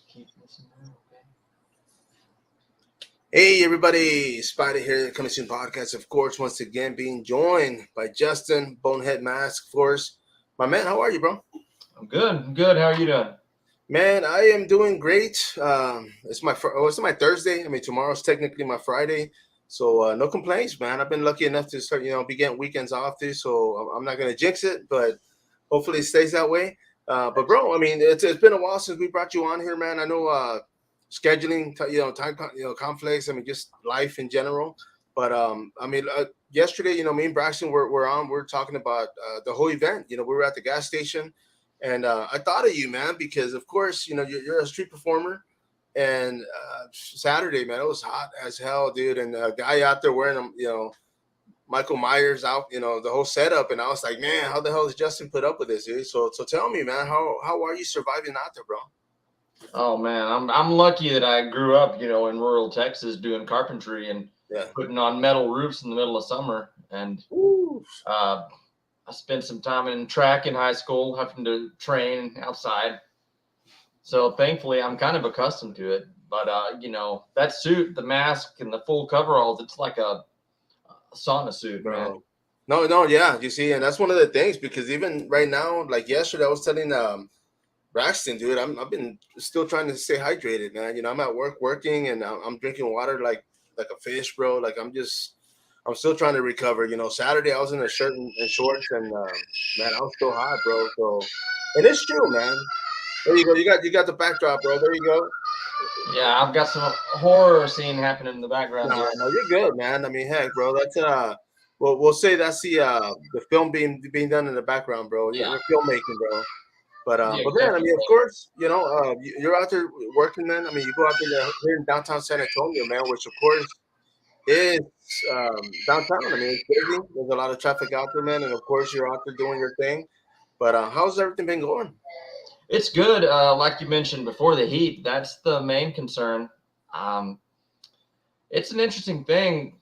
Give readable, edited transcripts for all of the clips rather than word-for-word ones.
Keep listening. Okay. Hey everybody, Spider here, the Coming Soon Podcast, of course, once again being joined by Justin, Bonehead Mask, of course. My man, how are you, bro? I'm good. I'm good. How are you doing? Man, I am doing great. It's my Thursday. I mean, tomorrow's technically my Friday, so no complaints, man. I've been lucky enough to start, be getting weekends off too, so I'm not gonna jinx it, but hopefully it stays that way. But bro, I mean, it's been a while since we brought you on here, man. I know scheduling, conflicts. I mean, just life in general. But I mean, yesterday, me and Braxton we're talking about the whole event. We were at the gas station, and I thought of you, man, because of course, you're a street performer. And Saturday, man, it was hot as hell, dude. And a guy out there wearing Michael Myers out, the whole setup, and I was like, man, how the hell does Justin put up with this, dude? So tell me, man, how are you surviving out there, bro? Oh man, I'm lucky that I grew up, in rural Texas doing carpentry and Yeah. putting on metal roofs in the middle of summer. And Ooh. I spent some time in track in high school, having to train outside. So thankfully, I'm kind of accustomed to it. But that suit, the mask, and the full coveralls, it's like a sauna suit, man. Bro. No, yeah, you see, and that's one of the things because even right now, like yesterday, I was telling Braxton, dude, I've been still trying to stay hydrated, man. I'm at work working, and I'm drinking water like a fish, bro. Like I'm still trying to recover. Saturday I was in a shirt and shorts, and man, I was still hot, bro. So it is true, man. There you go. You got the backdrop, bro. There you go. Yeah, I've got some horror scene happening in the background No, here. no, you're good, man. I mean, heck, bro, that's we'll say that's the film being done in the background, bro. Yeah, You're filmmaking, bro. But yeah, man, I definitely. mean, of course, you're out there working, man. I mean, you go out there here in downtown San Antonio, man, which of course is downtown. I mean, it's busy. There's a lot of traffic out there, man, and of course you're out there doing your thing. But how's everything been going? It's good. Like you mentioned before, the heat, that's the main concern. Um, it's an interesting thing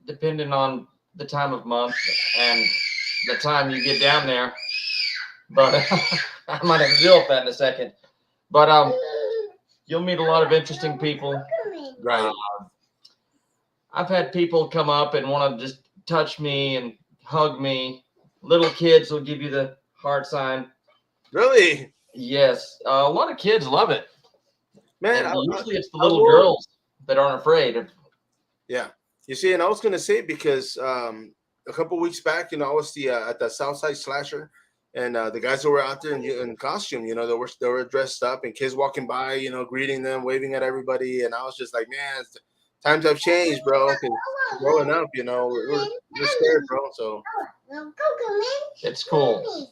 depending on the time of month and the time you get down there. But I might have to deal with that in a second. But you'll meet a lot of interesting people. Right. I've had people come up and want to just touch me and hug me. Little kids will give you the heart sign. Really, Yes, a lot of kids love it. man. And usually it's the I little will. girls that aren't afraid. Yeah. You see, and I was gonna say because a couple weeks back, I was at the Southside Slasher, and the guys that were out there in costume, they were dressed up, and kids walking by, greeting them, waving at everybody, and I was just like, man, times have changed, bro. Because growing up, we're scared, bro. So It's cool.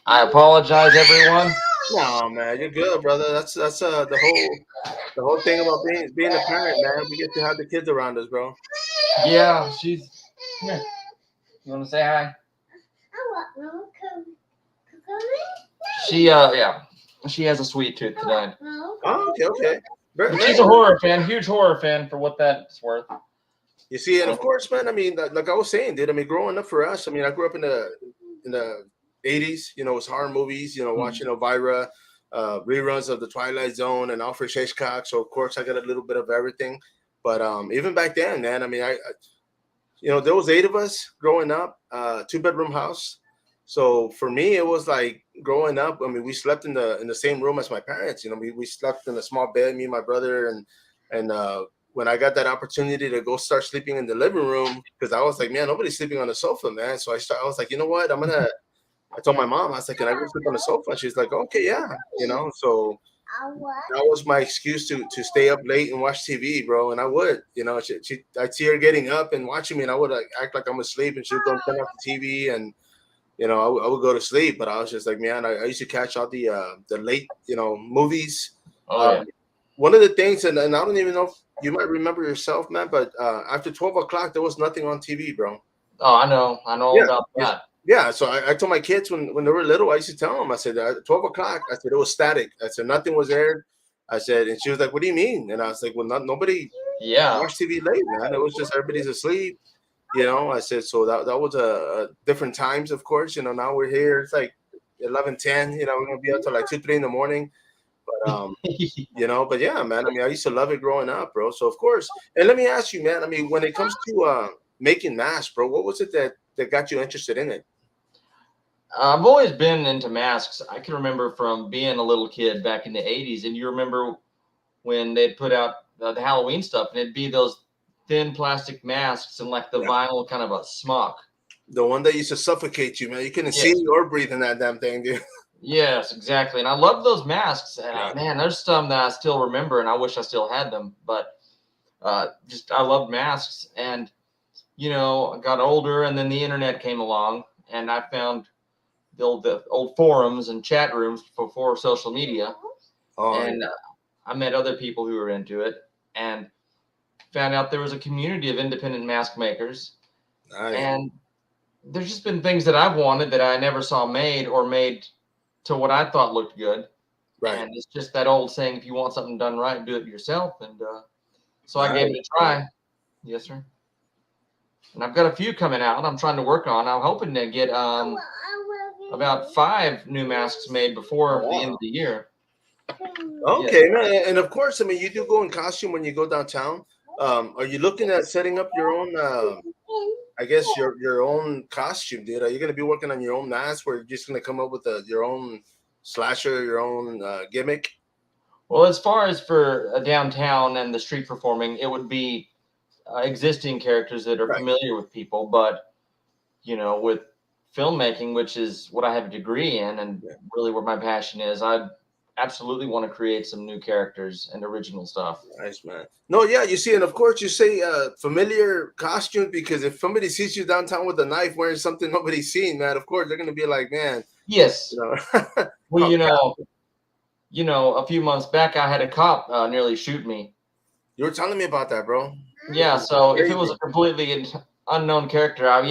I apologize, everyone. no, man, you're good, brother. That's the whole thing about being a parent, man. We get to have the kids around us, bro. Yeah, she's. Come here. You want to say hi? Yeah, she has a sweet tooth tonight. Oh, okay, okay. And she's a horror fan, huge horror fan for what that's worth. You see, and of course, man. I mean, like I was saying, dude. I mean, growing up for us, I mean, I grew up in the '80s. It was horror movies. Watching Elvira, reruns of the Twilight Zone and Alfred Hitchcock. So of course, I got a little bit of everything. But even back then, man. I mean, there was eight of us growing up, two-bedroom house. So for me, it was like growing up. I mean, we slept in the same room as my parents. We slept in a small bed, me and my brother, and when I got that opportunity to go start sleeping in the living room, because I was like, man, nobody's sleeping on the sofa, man. So I was like, you know what? I told my mom, I was like, can I go sleep on the sofa? And she's like, okay, yeah. So that was my excuse to stay up late and watch TV, bro. And I would, I'd see her getting up and watching me, and I would like act like I'm asleep, and she'd go and turn off the TV, and I would go to sleep. But I was just like, man, I used to catch all the late, movies. Oh yeah. One of the things, and I don't even know if you might remember yourself, man, but after 12 o'clock, there was nothing on TV, bro. Oh, I know all Yeah. about that. Yeah, so I told my kids when they were little, I used to tell them, I said, at 12 o'clock, I said, it was static. I said, nothing was aired. I said, and she was like, what do you mean? And I was like, well, nobody Yeah. watched TV late, man. It was just everybody's asleep. I said, so that was a different times, of course. Now we're here. It's like 11:10. We're going to be up till like 2, 3 in the morning. But but yeah, man. I mean, I used to love it growing up, bro. So of course, and let me ask you, man. I mean, when it comes to making masks, bro, what was it that got you interested in it? I've always been into masks. I can remember from being a little kid back in the 80s, and you remember when they'd put out the Halloween stuff, and it'd be those thin plastic masks and like the Yeah, vinyl kind of a smock. the one that used to suffocate you, man. You couldn't see Yes, or breathe in that damn thing, dude. yes, exactly. And I love those masks. Yeah. Man, there's some that I still remember, and I wish I still had them. But just I loved masks, and I got older, and then the internet came along, and I found the old forums and chat rooms before social media, Oh, and I met other people who were into it, and found out there was a community of independent mask makers, nice. and there's just been things that I've wanted that I never saw made or made to what I thought looked good. Right. And it's just that old saying, if you want something done right, do it yourself. And so I gave it Nice. a try. Yes, sir. And I've got a few coming out. I'm trying to work on. I'm hoping to get about 5 new masks made Oh, before the end wow. of the year. Yes. Okay, man. And of course, I mean, you do go in costume when you go downtown. Are you looking at setting up your own? I guess your own costume, dude. Are you gonna be working on your own mask, where you're just gonna come up with your own slasher, your own gimmick? Well, as far as for downtown and the street performing, it would be existing characters that are Right. familiar with people. But with filmmaking, which is what I have a degree in and Yeah. really where my passion is, I absolutely want to create some new characters and original stuff. Nice, man. No, yeah, you see, and of course you say familiar costume, because if somebody sees you downtown with a knife wearing something nobody's seen, man, of course they're gonna be like, man, you Yes. know, Well, oh, a few months back, I had a cop nearly shoot me. you were telling me about that, bro. Yeah. So if it was Crazy. a completely unknown character, I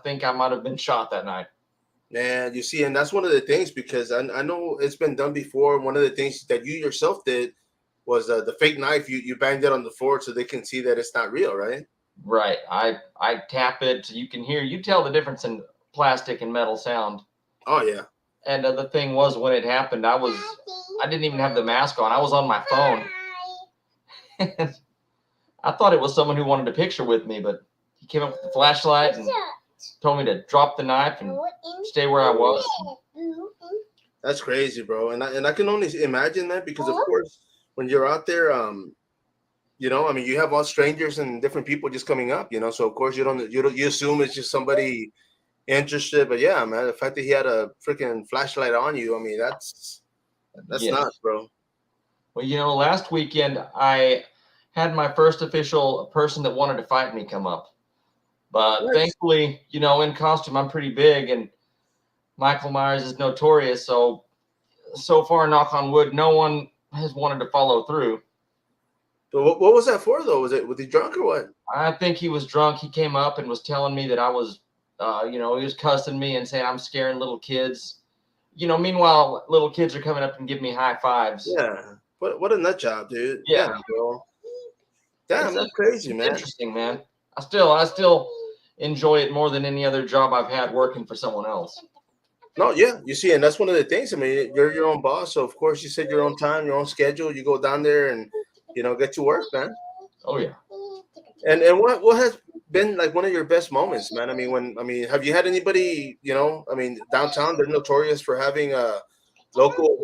think I might have been shot that night. Man, you see, and that's one of the things, because I know it's been done before. One of the things that you yourself did was the fake knife. You banged it on the floor so they can see that it's not real, right? Right. I tap it so you tell the difference in plastic and metal sound. Oh yeah. And the thing was, when it happened, I didn't even have the mask on. I was on my phone. I thought it was someone who wanted a picture with me, but he came up with the flashlight and told me to drop the knife and stay where I was. That's crazy, bro. And I can only imagine that, because of course when you're out there, I mean, you have all strangers and different people just coming up, so of course you assume it's just somebody interested. But yeah, man, the fact that he had a freaking flashlight on you, I mean, that's nuts, Yes. bro. Well, last weekend I had my first official person that wanted to fight me come up. But Nice. thankfully, in costume, I'm pretty big, and Michael Myers is notorious. So far, knock on wood, no one has wanted to follow through. But what was that for, though? Was he drunk or what? I think he was drunk. He came up and was telling me that I was, he was cussing me and saying I'm scaring little kids. Meanwhile, little kids are coming up and giving me high fives. Yeah. What a nut job, dude. Yeah, Damn, bro. it's Damn, that's crazy, it's man. interesting, man. I still enjoy it more than any other job I've had working for someone else. No, yeah, you see, and that's one of the things. I mean, you're your own boss, so of course you set your own time, your own schedule. You go down there and get to work, man. Oh yeah. And what has been like one of your best moments, man? Have you had anybody, I mean, downtown they're notorious for having local,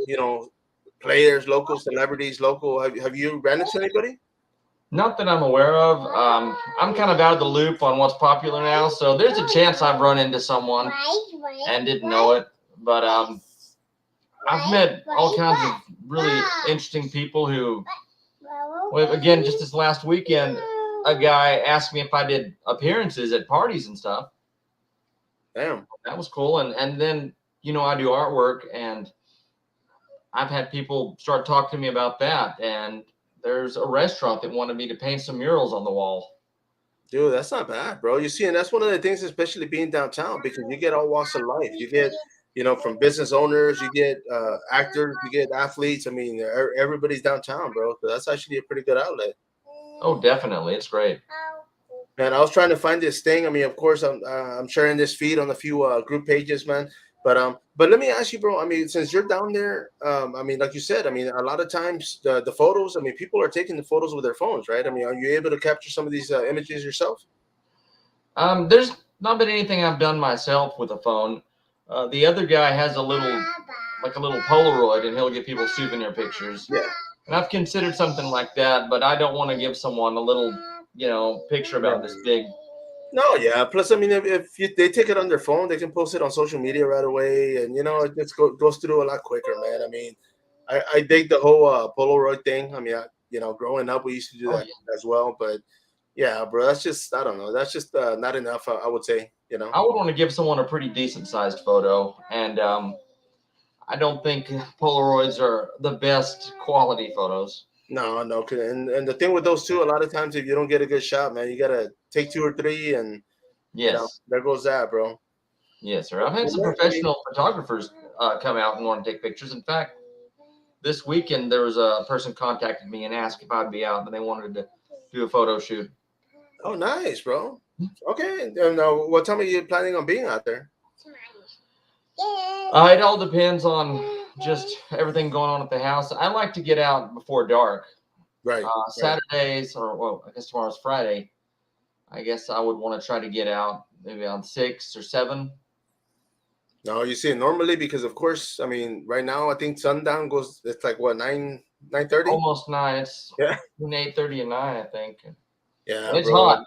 players, local celebrities, local. Have you ran into anybody? Not that I'm aware of. I'm kind of out of the loop on what's popular now, so there's a chance I've run into someone and didn't know it. But I've met all kinds of really interesting people who, well, again, just this last weekend, a guy asked me if I did appearances at parties and stuff. Damn. That was cool. And then, I do artwork, and I've had people start talking to me about that. And there's a restaurant that wanted me to paint some murals on the wall. Dude, that's not bad, bro. You see, and that's one of the things, especially being downtown, because you get all walks of life. You get, from business owners, you get actors, you get athletes. I mean, everybody's downtown, bro. So that's actually a pretty good outlet. Oh, definitely. It's great. Man, I was trying to find this thing. I mean, of course, I'm sharing this feed on a few group pages, man. But let me ask you, bro. I mean, since you're down there, I mean, like you said, I mean, a lot of times the photos. I mean, people are taking the photos with their phones, right? I mean, are you able to capture some of these images yourself? There's not been anything I've done myself with a phone. The other guy has a little Polaroid, and he'll give people souvenir pictures. Yeah. And I've considered something like that, but I don't want to give someone a little, picture about this Right. big. No, yeah. Plus, I mean, they take it on their phone, they can post it on social media right away, and it just goes through a lot quicker, man. I mean, I dig the whole Polaroid thing. I mean, growing up, we used to do Oh that yeah, as well, but yeah, bro, that's just I don't know, that's just not enough. I would say, I would want to give someone a pretty decent sized photo, and I don't think Polaroids are the best quality photos. No, no, and the thing with those two, a lot of times if you don't get a good shot, man, you gotta take two or three, and Yes, there goes that, bro. yes, sir. I've had But some man, I mean, professional photographers come out and want to take pictures. In fact, this weekend there was a person contacted me and asked if I'd be out, and they wanted to do a photo shoot. oh, nice, bro. Okay, and what time are you planning on being out there? It all depends on just everything going on at the house. I like to get out before dark. Right, right. Saturdays, or well, I guess tomorrow's Friday. I guess I would want to try to get out maybe on 6 or 7. No, you see, normally because of course, I mean, right now I think sundown goes. It's like what 9:30. Almost 9. It's Yeah, between 8:30 and 9, I think. And yeah, it's bro. hot,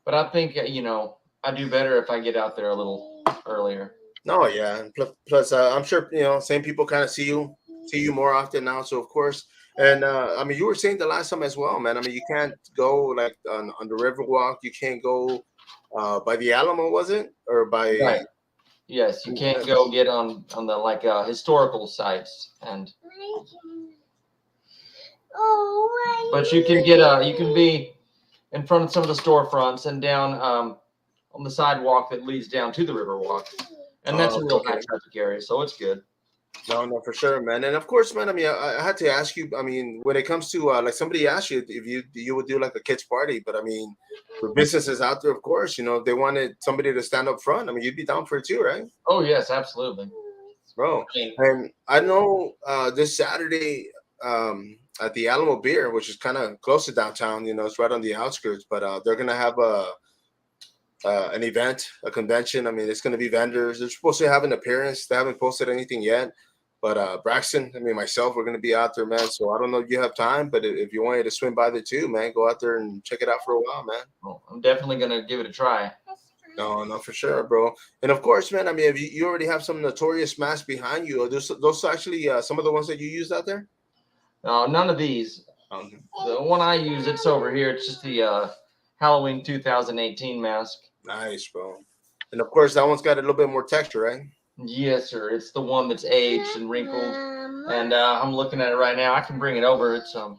but I think I do better if I get out there a little earlier. No, yeah. And plus, I'm sure same people kind of see you more often now. So of course, and I mean, you were saying the last time as well, man. I mean, you can't go like on the river walk. You can't go by the Alamo, was it, or by? Right. Yes, you can't go get on the like historical sites, and but you can be in front of some of the storefronts and down on the sidewalk that leads down to the river walk, and that's Oh, a okay, real high okay. traffic area, so it's good. No, no, for sure, man. And of course, man. I mean, I had to ask you. I mean, when it comes to like somebody asked you if you would do like a kids party, but I mean, for businesses out there, of course, if they wanted somebody to stand up front, I mean, you'd be down for it too, right, Oh yes, absolutely. bro? I mean, And I know this Saturday at the Alamo Beer, which is kind of close to downtown. It's right on the outskirts, but they're gonna have an event, a convention. I mean, it's gonna be vendors. They're supposed to have an appearance. They haven't posted anything yet. But Braxton, I mean myself, we're gonna be out there, man. So I don't know if you have time, but if you wanted to swing by there too, man, go out there and check it out for a while, man. well, I'm definitely gonna give it a try. No, no, for sure, bro. And of course, man. I mean, if you already have some notorious masks behind you, are those actually some of the ones that you used out there? None of these. The one I use, it's over here. It's just the Halloween 2018 mask. Nice, bro. And of course, that one's got a little bit more texture, right? Yes, sir. It's the one that's aged and wrinkled, and I'm looking at it right now. I can bring it over. It's a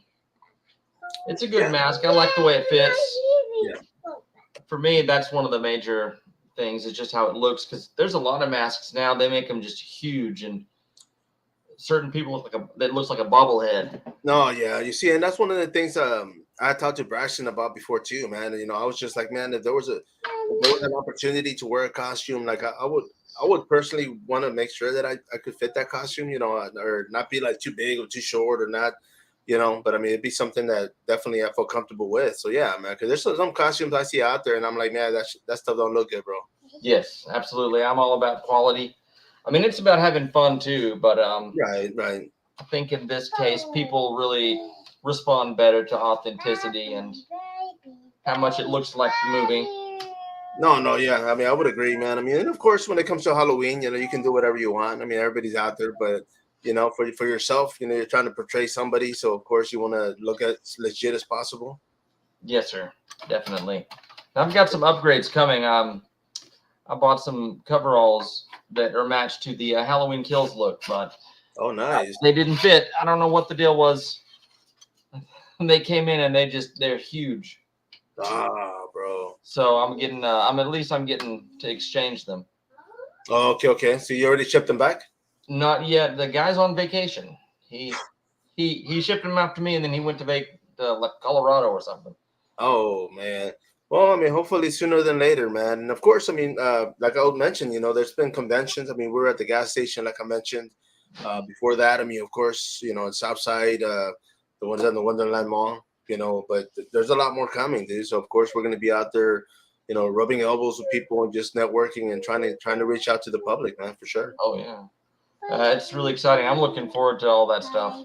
good Yeah, mask. I like the way it fits. yeah. For me, that's one of the major things is just how it looks. Because there's a lot of masks now. They make them just huge, and certain people look like that looks like a bobblehead. No, yeah, you see, and that's one of the things I talked to Braxton about before too, man. I was just like, man, if there was an opportunity to wear a costume, like I would personally want to make sure that I could fit that costume, or not be like too big or too short or not, But I mean, it'd be something that definitely I feel comfortable with. So yeah, man, because there's some costumes I see out there, and I'm like, man, that stuff don't look good, bro. Yes, absolutely. I'm all about quality. I mean, it's about having fun too, but Right, right. I think in this case, people really respond better to authenticity and how much it looks like the movie. No, no, yeah. I mean, I would agree, man. I mean, and of course, when it comes to Halloween, you can do whatever you want. I mean, everybody's out there, but for yourself, you're trying to portray somebody, so of course you want to look as legit as possible. Yes, sir, definitely. I've got some upgrades coming. I bought some coveralls that are matched to the Halloween Kills look, but Oh, nice. they didn't fit. I don't know what the deal was. They came in and they're huge. Ah, bro. So I'm getting to exchange them. Oh, okay, okay. So you already shipped them back? Not yet. The guy's on vacation. He shipped them out to me, and then he went to like Colorado or something. Oh man. Well, I mean, hopefully sooner than later, man. And of course, I mean, like I mentioned, there's been conventions. I mean, we were at the gas station, like I mentioned. Before that, I mean, of course, in Southside, the ones on the Wonderland Mall, but there's a lot more coming, dude. So of course, we're gonna be out there, rubbing elbows with people and just networking and trying to reach out to the public, man, for sure. Oh yeah, it's really exciting. I'm looking forward to all that stuff.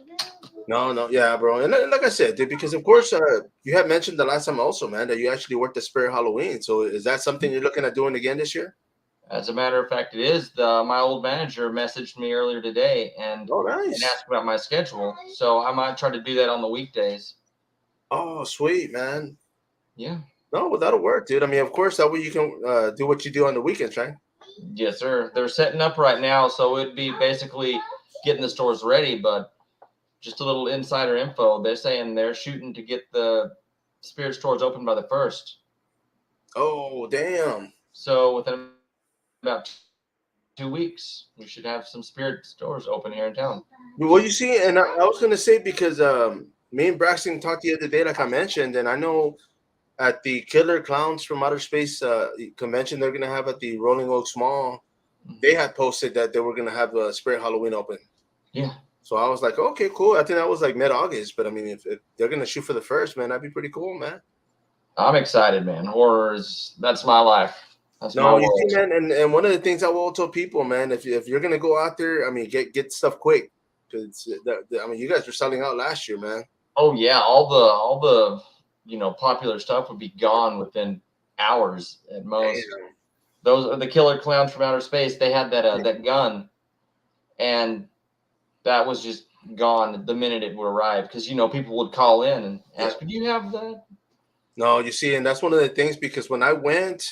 No, no, yeah, bro. And like I said, dude, because of course, you had mentioned the last time also, man, that you actually worked at Spirit Halloween. So is that something you're looking at doing again this year? As a matter of fact, it is. My old manager messaged me earlier today Oh, and nice. asked about my schedule, so I might try to do that on the weekdays. Oh, sweet, man. Yeah. No, well, that'll work, dude. I mean, of course, that way you can do what you do on the weekends, right? Yes, sir. They're setting up right now, so it'd be basically getting the stores ready, but just a little insider info. They're saying they're shooting to get the spirit stores open by the first. Oh, damn. So within about 2 weeks, we should have some spirit stores open here in town. Well, you see, and I was gonna say because me and Braxton talked the other day, like I mentioned, and I know at the Killer Clowns from Outer Space convention they're gonna have at the Rolling Oaks Mall, they Mhm. had posted that they were gonna have a Spirit Halloween open. Yeah, So I was like, okay, cool. I think that was like mid-August, but I mean, if they're gonna shoot for the first, man, that'd be pretty cool, man. I'm excited, man. Horrors, that's my life. That's my No, you see, world. man, and one of the things I will tell people, man, if you're gonna go out there, I mean, get stuff quick because I mean, you guys were selling out last year, man. Oh yeah, all the popular stuff would be gone within hours at most. Damn. Those are the killer clowns from outer space. They had that gun, and that was just gone the minute it would arrive because people would call in and Yeah. ask, "Do you have that?" No, you see, and that's one of the things because when I went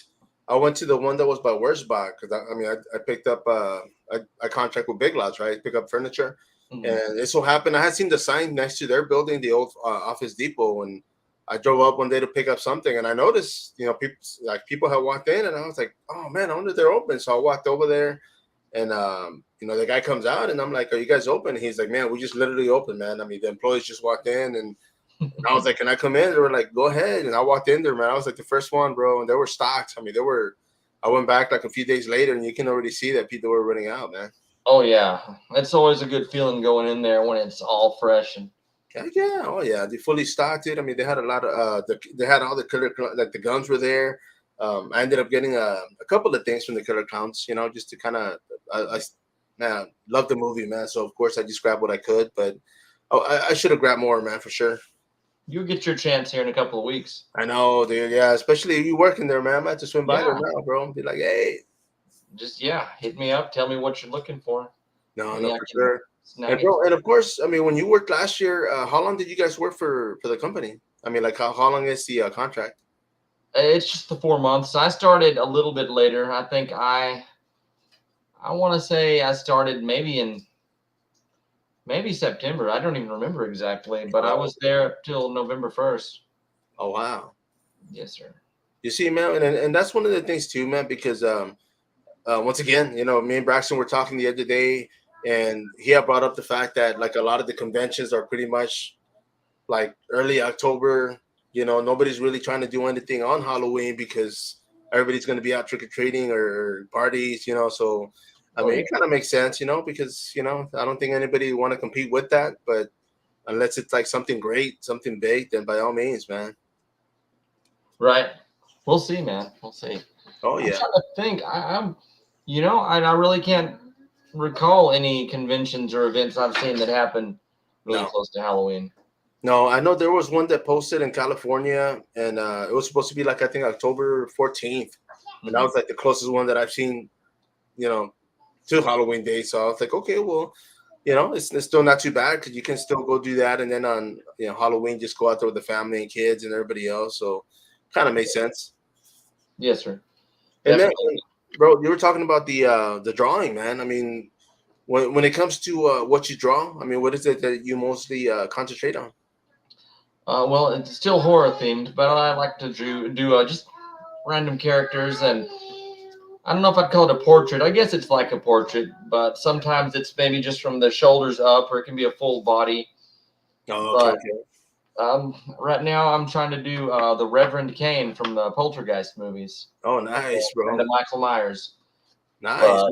to the one that was by Wurzbach because I mean, I picked up I contract with Big Lots, right? Pick up furniture, Mhm. and it so happened I had seen the sign next to their building, the old Office Depot, and I drove up one day to pick up something, and I noticed, people had walked in, and I was like, oh man, I wonder if they're open. So I walked over there, and the guy comes out, and I'm like, are you guys open? And he's like, man, we just literally open, man. I mean, the employees just walked in, and I was like, "Can I come in?" They were like, "Go ahead." And I walked in there, man. I was like the first one, bro, and they were stocked. I mean, they were. I went back like a few days later, and you can already see that people were running out, man. Oh yeah, it's always a good feeling going in there when it's all fresh and Yeah, yeah, oh yeah, they fully stocked it. I mean, they had a lot of they had all the like the guns were there. I ended up getting a couple of things from the Killer Clowns, just to kind of man, love the movie, man. So of course I just grabbed what I could, but I should have grabbed more, man, for sure. you get your chance here in a couple of weeks. I know, dude. Yeah, especially if you working there, man. I might have to swing by there Yeah, now, bro. And be like, hey, just hit me up. Tell me what you're looking for. no, Maybe no, I for can sure. And snag it. bro, and of course, I mean, when you worked last year, how long did you guys work for the company? I mean, like how long is the contract? It's just the 4 months. I started a little bit later. I think I want to say I started maybe September. I don't even remember exactly, but I Oh, was there up till November 1st. oh wow. Yes, sir. You see, man, and that's one of the things too, man, because once again, me and Braxton were talking the other day, and he had brought up the fact that like a lot of the conventions are pretty much like early October. Nobody's really trying to do anything on Halloween because everybody's going to be out trick or treating or parties. So, I Oh mean, yeah. it kind of makes sense, because I don't think anybody want to compete with that. But unless it's like something great, something big, then by all means, man. Right. We'll see, man. We'll see. Oh I'm yeah, trying to think. I really can't recall any conventions or events I've seen that happen really no, close to Halloween. no. I know there was one that posted in California, and it was supposed to be like I think October 14th, and that Mhm. was like the closest one that I've seen, you know, to Halloween Day. So I was like, okay, well, it's still not too bad because you can still go do that, and then on Halloween, just go out there with the family and kids and everybody else. So kind of made sense. Yes, sir. And then, Definitely. bro, you were talking about the drawing, man. I mean, when it comes to what you draw, I mean, what is it that you mostly concentrate on? Well, it's still horror themed, but I like to do just random characters, and I don't know if I'd call it a portrait. I guess it's like a portrait, but sometimes it's maybe just from the shoulders up, or it can be a full body. Oh, okay, But okay. Right now I'm trying to do the Reverend Kane from the Poltergeist movies, Oh, nice, and the bro. Michael Myers. Nice. But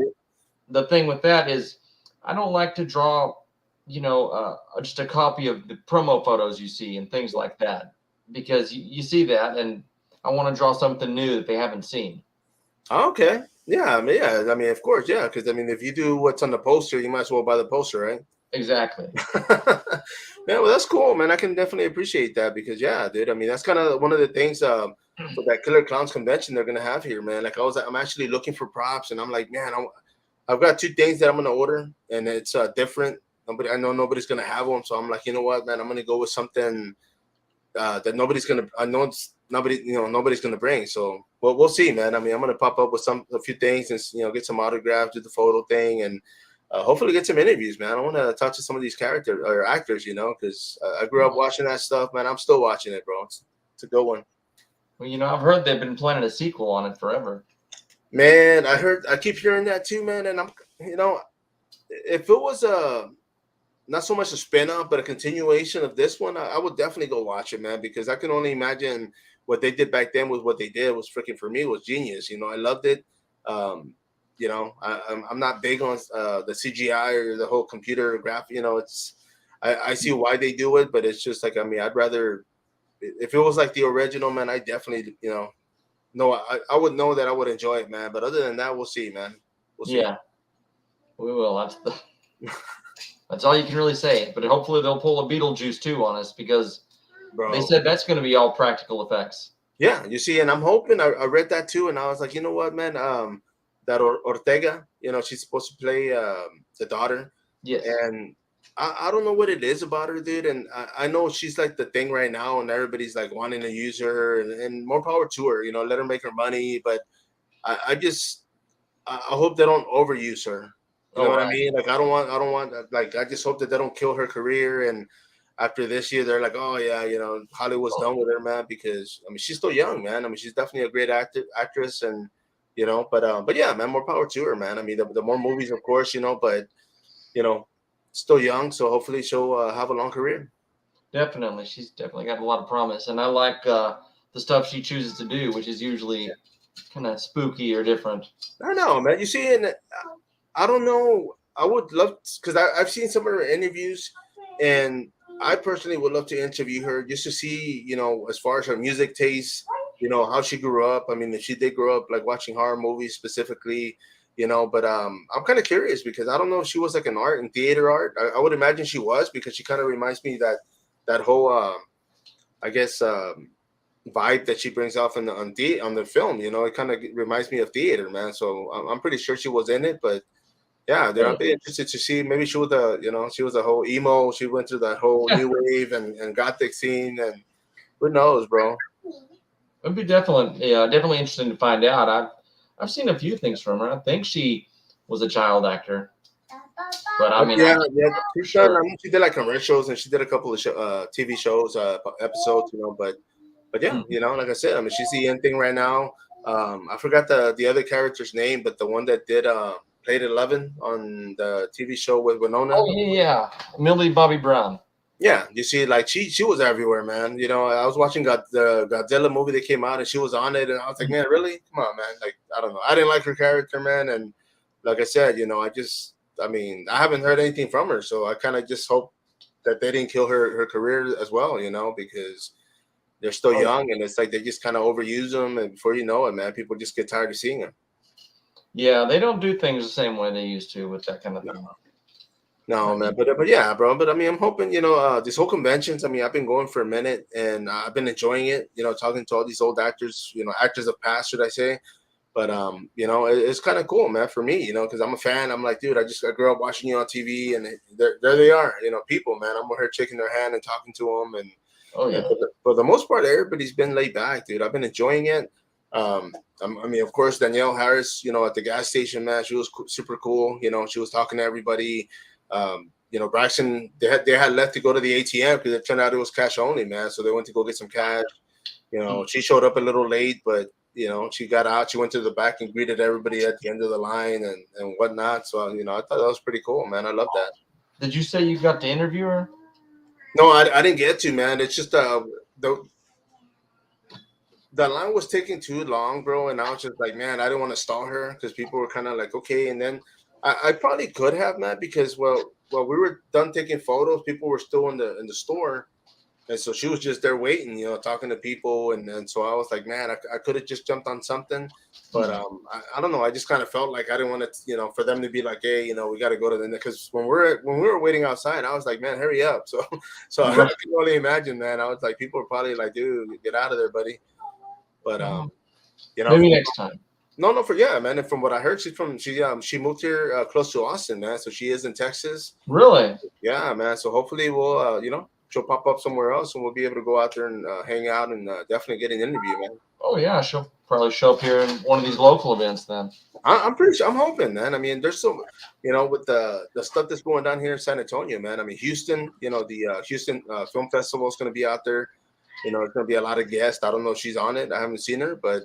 the thing with that is, I don't like to draw, just a copy of the promo photos you see and things like that, because you see that, and I want to draw something new that they haven't seen. Okay. Yeah. I mean, yeah. I mean, of course, yeah. Because I mean, if you do what's on the poster, you might as well buy the poster, right? Exactly. Yeah, well, that's cool, man. I can definitely appreciate that because, yeah, dude. I mean, that's kind of one of the things for that Killer Clowns convention they're gonna have here, man. Like, I'm actually looking for props, and I'm like, man, I've got two things that I'm gonna order, and it's different. I know nobody's gonna have them, so I'm like, you know what, man, I'm gonna go with something that nobody's gonna. I know it's nobody, nobody's gonna bring. So, well, we'll see, man. I mean, I'm gonna pop up with a few things and get some autographs, do the photo thing, and hopefully get some interviews, man. I want to talk to some of these characters or actors, because I grew up watching that stuff, man. I'm still watching it, bro. It's a good one. Well, I've heard they've been planning a sequel on it forever. Man, I keep hearing that too, man. And if it was not so much a spin-off, but a continuation of this one, I would definitely go watch it, man, because I can only imagine what they did back then with what they did was freaking for me was genius. I loved it. Um, I'm not big on the CGI or the whole computer graph. I see why they do it, but it's just like I mean, I'd rather if it was like the original, man. I definitely no, I would know that I would enjoy it, man. But other than that, we'll see, man. We'll see. Yeah, we will. That's all you can really say. But hopefully they'll pull a Beetlejuice 2 on us, because they Bro. said that's going to be all practical effects. Yeah, you see, and I'm hoping I read that too, and I was like, you know what, man, that Ortega, she's supposed to play the daughter, Yes. and I don't know what it is about her, dude, and I know she's like the thing right now, and everybody's like wanting to use her, and more power to her, let her make her money, but I just I hope they don't overuse her. You know Oh, what I right. mean? Like I don't want like I just hope that they don't kill her career and after this year they're like, oh yeah, Hollywood's done with her, man, because I mean she's still young, man. I mean she's definitely a great actress and but yeah, man, more power to her, man. I mean the more movies of course, but you know, still young, so hopefully she'll have a long career. Definitely. She's definitely got a lot of promise. And I like the stuff she chooses to do, which is usually kind of spooky or different. I know, man. You see, and I don't know. I would love because I've seen some of her interviews, and I personally would love to interview her just to see, as far as her music taste, how she grew up. I mean, if she did grow up like watching horror movies specifically, but I'm kind of curious because I don't know if she was like an art and theater art. I would imagine she was because she kind of reminds me that whole I guess vibe that she brings off on the film. It kind of reminds me of theater, man. So I'm pretty sure she was in it, but yeah, dude, I'd be interested to see. Maybe she was she was a whole emo. She went through that whole new wave and gothic scene, and who knows, bro? It'd be definitely interesting to find out. I've seen a few things from her. I think she was a child actor, but I mean, I'm Yeah, yeah. not for She's done. I sure. mean, she did like commercials, and she did a couple of TV shows, episodes, but yeah, Hmm. like I said, I mean, she's the end thing right now. I forgot the other character's name, but the one that did played 11 on the TV show with Winona. Oh yeah, Millie Bobby Brown. Yeah, you see, like she was everywhere, man. I was watching the Godzilla movie that came out, and she was on it, and I was like, man, really? Come on, man. Like, I don't know, I didn't like her character, man, and like I said, I mean, I haven't heard anything from her, so I kind of just hope that they didn't kill her career as well, because they're still Oh young, and it's like they just kind of overuse them, and before you know it, man, people just get tired of seeing them. yeah, they don't do things the same way they used to with that kind of thing. I No, man, mean, but yeah, bro. But I mean, I'm hoping this whole conventions. I mean, I've been going for a minute, and I've been enjoying it. Talking to all these old actors, actors of past, should I say? But it's kind of cool, man, for me. Because I'm a fan. I'm like, dude, I grew up watching you on TV, and there they are. People, man. I'm with her shaking their hand and talking to them, oh and yeah. for the most part, everybody's been laid back, dude. I've been enjoying it. I mean, of course, Danielle Harris, at the gas station, man, she was super cool. She was talking to everybody. Braxton, they had left to go to the ATM because it turned out it was cash only, man. So they went to go get some cash. She showed up a little late, but she got out. She went to the back and greeted everybody at the end of the line and whatnot. So I thought that was pretty cool, man. I love that. Did you say you got to interview her? No, I didn't get to, man. It's just the the line was taking too long, bro, and I was just like, man, I didn't want to stall her because people were kind of like, okay, and then I probably could have, man, because well, we were done taking photos, people were still in the store, and so she was just there waiting, talking to people, and so I was like, man, I could have just jumped on something, but Hmm. I don't know, I just kind of felt like I didn't want to, for them to be like, hey, we got to go to the because when we were waiting outside, I was like, man, hurry up, so I Right. can only imagine, man. I was like, people were probably like, dude, get out of there, buddy, but Well, you know, maybe next time. no, no, for yeah, man. And from what I heard, she moved here close to Austin, man. So she is in Texas. Really? Yeah, man. So hopefully we'll, she'll pop up somewhere else, and we'll be able to go out there and hang out and definitely get an interview, man. Oh yeah, she'll probably show up here in one of these local events then. I'm pretty sure. I'm hoping, man. I mean, there's so, with the stuff that's going down here in San Antonio, man. I mean, Houston. The Houston Film Festival is going to be out there. It's going to be a lot of guests. I don't know if she's on it. I haven't seen her, but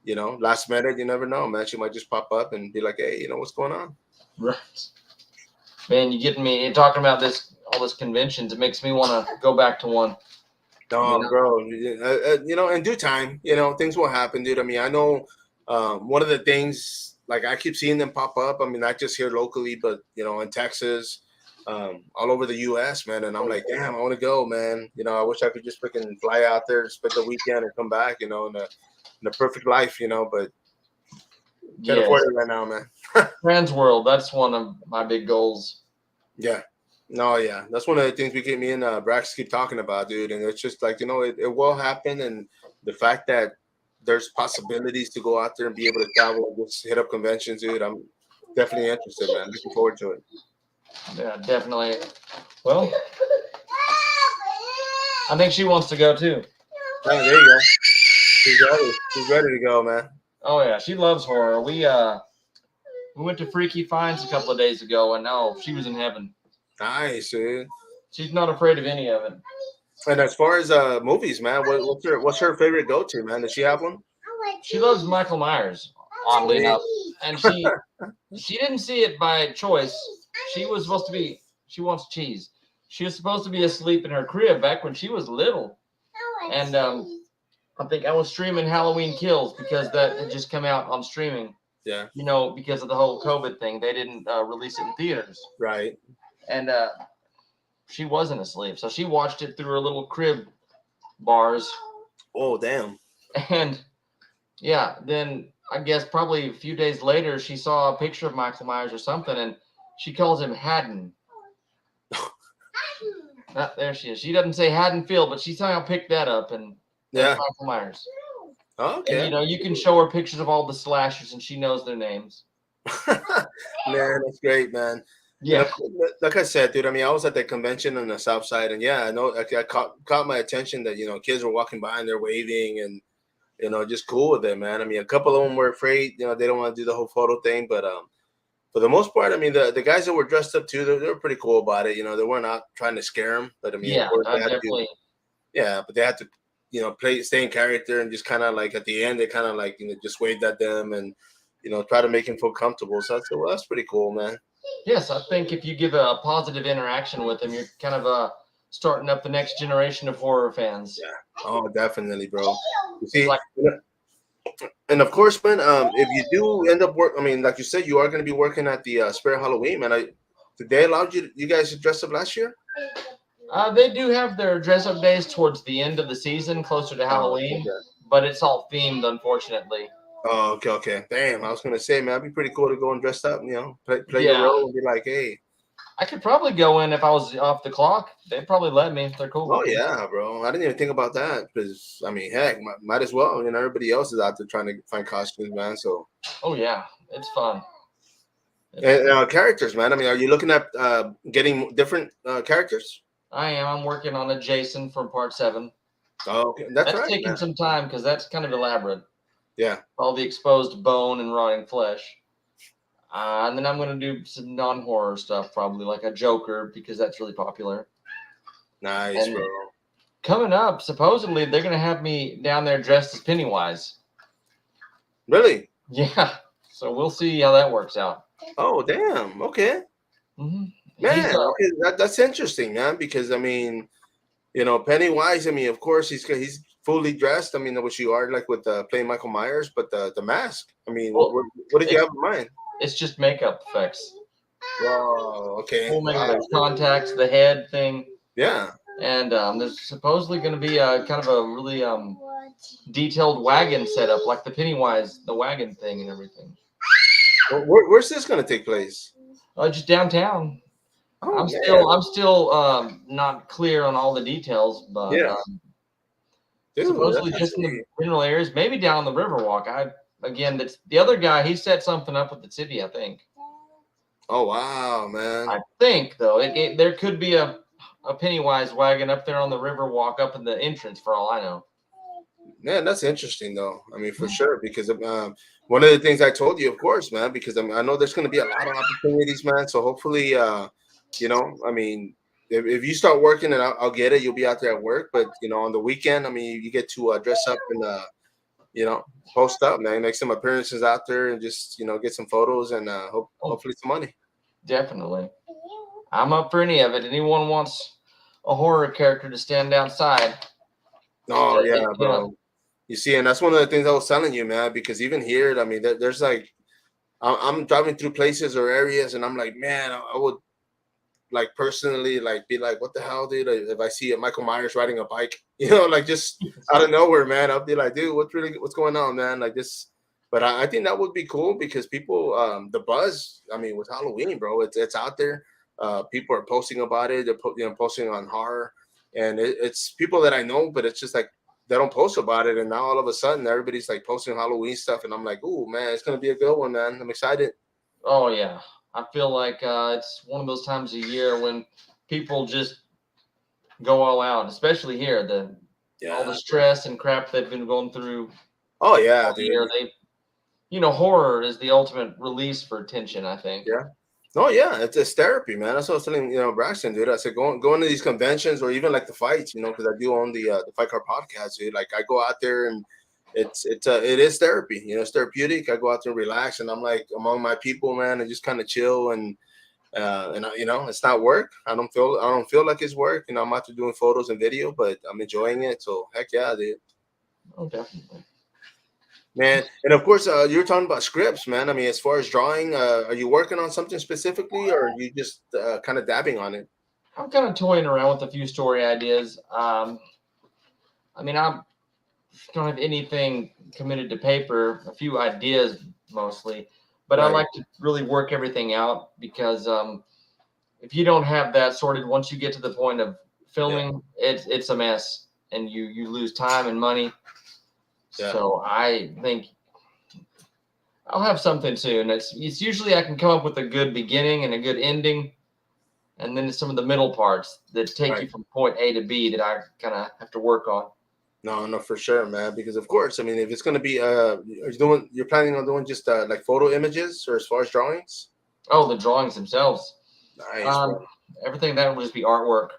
last minute, you never know, man. She might just pop up and be like, hey, what's going on? Right. Man, you getting me talking about all this conventions. It makes me want to go back to one. You No, know? bro. In due time, things will happen, dude. I mean, I know one of the things, like I keep seeing them pop up. I mean, not just here locally, but in Texas, all over the U.S., man. And I'm like, damn, I want to go, man. I wish I could just freaking fly out there, spend the weekend, and come back. In a perfect life, but can't afford Yes. it right now, man. Trans World, that's one of my big goals. Yeah. No, yeah. That's one of the things me and Brax keep talking about, dude. And it's just like, it will happen. And the fact that there's possibilities to go out there and be able to travel and just hit up conventions, dude, I'm definitely interested, man. Looking forward to it. Yeah, definitely. Well, I think she wants to go too. Ah, there you go. He's ready. He's ready to go, man. Oh yeah, she loves horror. We went to Freaky Finds a couple of days ago, and no, she was in heaven. Nice, dude. She's not afraid of any of it. And as far as movies, man, what's her favorite go to, man? Does she have one? She loves Michael Myers, oddly Sweet. enough, and she didn't see it by choice. She was supposed to be. She wants cheese. She was supposed to be asleep in her crib back when she was little, and I think I was streaming Halloween Kills because that had just come out on streaming. Yeah. Because of the whole COVID thing, they didn't release it in theaters, Right. and she wasn't asleep, so she watched it through her little crib bars, Oh, damn. and yeah, then I guess probably a few days later, she saw a picture of Michael Myers or something, and she calls him Haddon. There she is. She doesn't say Haddonfield, but she somehow picked that up, and that's Yeah. Michael Myers. And Okay. you can show her pictures of all the slashers, and she knows their names. Man, that's great, man. And Yeah, like I said, dude, I mean, I was at the convention on the south side, and yeah, I know I caught my attention that kids were walking by and they're waving and just cool with it, man. I mean, a couple of them were afraid, they don't want to do the whole photo thing, but for the most part, I mean, the guys that were dressed up too, they were pretty cool about it. They weren't out trying to scare them, but I mean, of yeah, course, I they had to, definitely. yeah, but they had to, stay in character and just kind of like at the end, they kind of like just waved at them and try to make them feel comfortable. So I said, well, that's pretty cool, man. Yes, I think if you give a positive interaction with them, you're kind of starting up the next generation of horror fans. Yeah. Oh, definitely, bro. You It's see, like, and of course, man, if you do end up I mean, like you said, you are going to be working at the Spirit Halloween, man. Did they allowed you guys to dress up last year? they do have their dress up days towards the end of the season, closer to Oh, okay, Halloween, okay. but it's all themed, unfortunately. Oh, okay, okay. Damn, I was gonna say, man, it'd be pretty cool to go and dress up, play your Yeah, role and be like, hey, I could probably go in if I was off the clock. They'd probably let me if they're cool oh with it. yeah, bro. I didn't even think about that because I mean, heck, might as well. Everybody else is out there trying to find costumes, man. So Oh yeah, it's fun. It's and characters, man. I mean, are you looking at getting different characters? I am. I'm working on a Jason from Part 7. Oh, okay, that's That's right, taking man. some time because that's kind of elaborate. Yeah, All the exposed bone and rotting flesh. And then I'm going to do some non-horror stuff, probably like a Joker, because that's really popular. nice, bro. And coming up, supposedly they're going to have me down there dressed as Pennywise. Really? Yeah. So we'll see how that works out. Oh, damn. Okay, Hmm. He's man. Okay, that's interesting, man. Because I mean, You know, Pennywise. I mean, of course, he's fully dressed. I mean, which you are like with playing Michael Myers, but the mask. I mean, Well, what did you it's have in mind? it's just makeup effects. Wow. Okay. Full makeup, Wow. there's contacts, the head thing, Yeah. and there's supposedly going to be a kind of a really detailed wagon setup, like the Pennywise, the wagon thing and everything. Where's this gonna take place? Just downtown. Oh I'm man. still not clear on all the details, but Yeah, dude, that's supposedly just in the actually. general areas, maybe down the Riverwalk. Again, that's the other guy. He set something up with the city, I think. Oh wow, man. I think though, there could be a Pennywise wagon up there on the Riverwalk, up in the entrance, for all I know. Man, that's interesting though. I mean, for sure, because one of the things I told you, of course, man, because I know there's going to be a lot of opportunities, man. So hopefully, I mean, if you start working and I'll get it, you'll be out there at work. But on the weekend, I mean, you get to dress up and you know, post up, man, make some appearances out there and just get some photos and Oh, hopefully some money. definitely. I'm up for any of it. Anyone wants a horror character to stand outside, just Oh yeah, hit me up. bro. You see, and that's one of the things I was telling you, man. Because even here, I mean, there's like I'm driving through places or areas, and I'm like, man, I would like personally like be like, what the hell, dude? If I see a Michael Myers riding a bike, like just out of nowhere, man, I'll be like, dude, what's going on, man? Like this. But I think that would be cool because people, the buzz. I mean, with Halloween, bro, it's out there. People are posting about it. They're posting on horror, and it's people that I know, but it's just like they don't post about it, and now all of a sudden everybody's like posting Halloween stuff, and I'm like, oh man, it's gonna be a good one, man. I'm excited. Oh yeah, I feel like it's one of those times a year when people just go all out, especially here. The All the Yeah. stress and crap they've been going through Oh yeah, all dude. year. Horror is the ultimate release for tension, I think. Yeah. Oh yeah, it's therapy, man. That's what I was telling Braxton, dude. I said going to these conventions or even like the fights, because I do own the Fight Card podcast, dude. Like I go out there and it is therapy. It's therapeutic. I go out there and relax, and I'm like among my people, man, and just kind of chill it's not work. I don't feel like it's work. I'm out there doing photos and video, but I'm enjoying it. So heck yeah, dude. Oh, definitely. Man, and of course, you were talking about scripts, man. I mean, as far as drawing, are you working on something specifically, or are you just kind of dabbing on it? I'm kind of toying around with a few story ideas. I mean, I don't have anything committed to paper. A few ideas mostly, but I Right. like to really work everything out because if you don't have that sorted, once you get to the point of Yeah. filming, it's a mess, and you lose time and money. Yeah. So I think I'll have something soon. It's usually I can come up with a good beginning and a good ending, and then some of the middle parts that take Right. you from point A to B that I kind of have to work on. No, no, for sure, man. Because of course, I mean, if it's gonna be, you're planning on doing just like photo images, or as far as drawings? Oh, the drawings themselves. Nice, Um, bro. Everything that will just be artwork.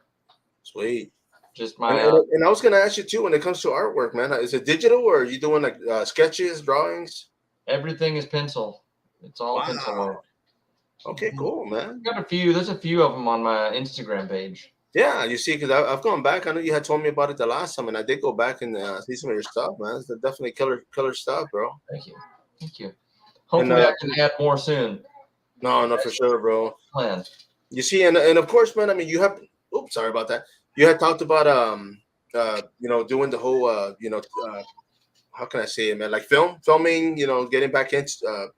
Sweet. Just And, my and and I was gonna ask you too, when it comes to artwork, man, is it digital or are you doing like sketches, drawings? everything is pencil. It's all pencil Wow. work. Okay, Mhm. cool, man. Got a few. There's a few of them on my Instagram page. Yeah, you see, because I've gone back. I know you had told me about it the last time, and I did go back and see some of your stuff, man. It's definitely killer stuff, bro. Thank you. Thank you. And Hopefully, I can add more soon. no, no, for That's sure, bro. the plan. You see, and of course, man. I mean, you have. Oops, sorry about that. You had talked about doing the whole how can I say it, man? Like filming, getting back into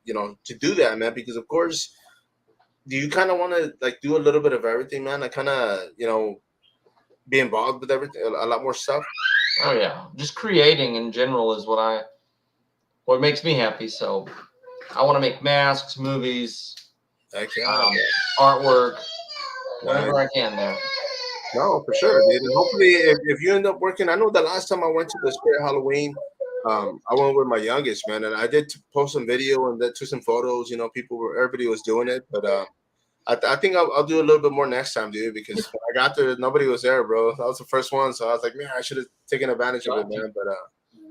to do that, man. Because of course, do you kind of want to like do a little bit of everything, man? I kind of be involved with everything, a lot more stuff. Oh yeah, just creating in general is what makes me happy. So I want to make masks, movies, Heck yeah, um, artwork, man. whatever I can there. No, for sure, dude. And hopefully, if you end up working, I know the last time I went to the Spirit Halloween, I went with my youngest, man, and I did post some video and that took some photos. Everybody was doing it, but I think I'll do a little bit more next time, dude, because when I got there, nobody was there, bro. That was the first one, so I was like, man, I should have taken advantage of it, man. But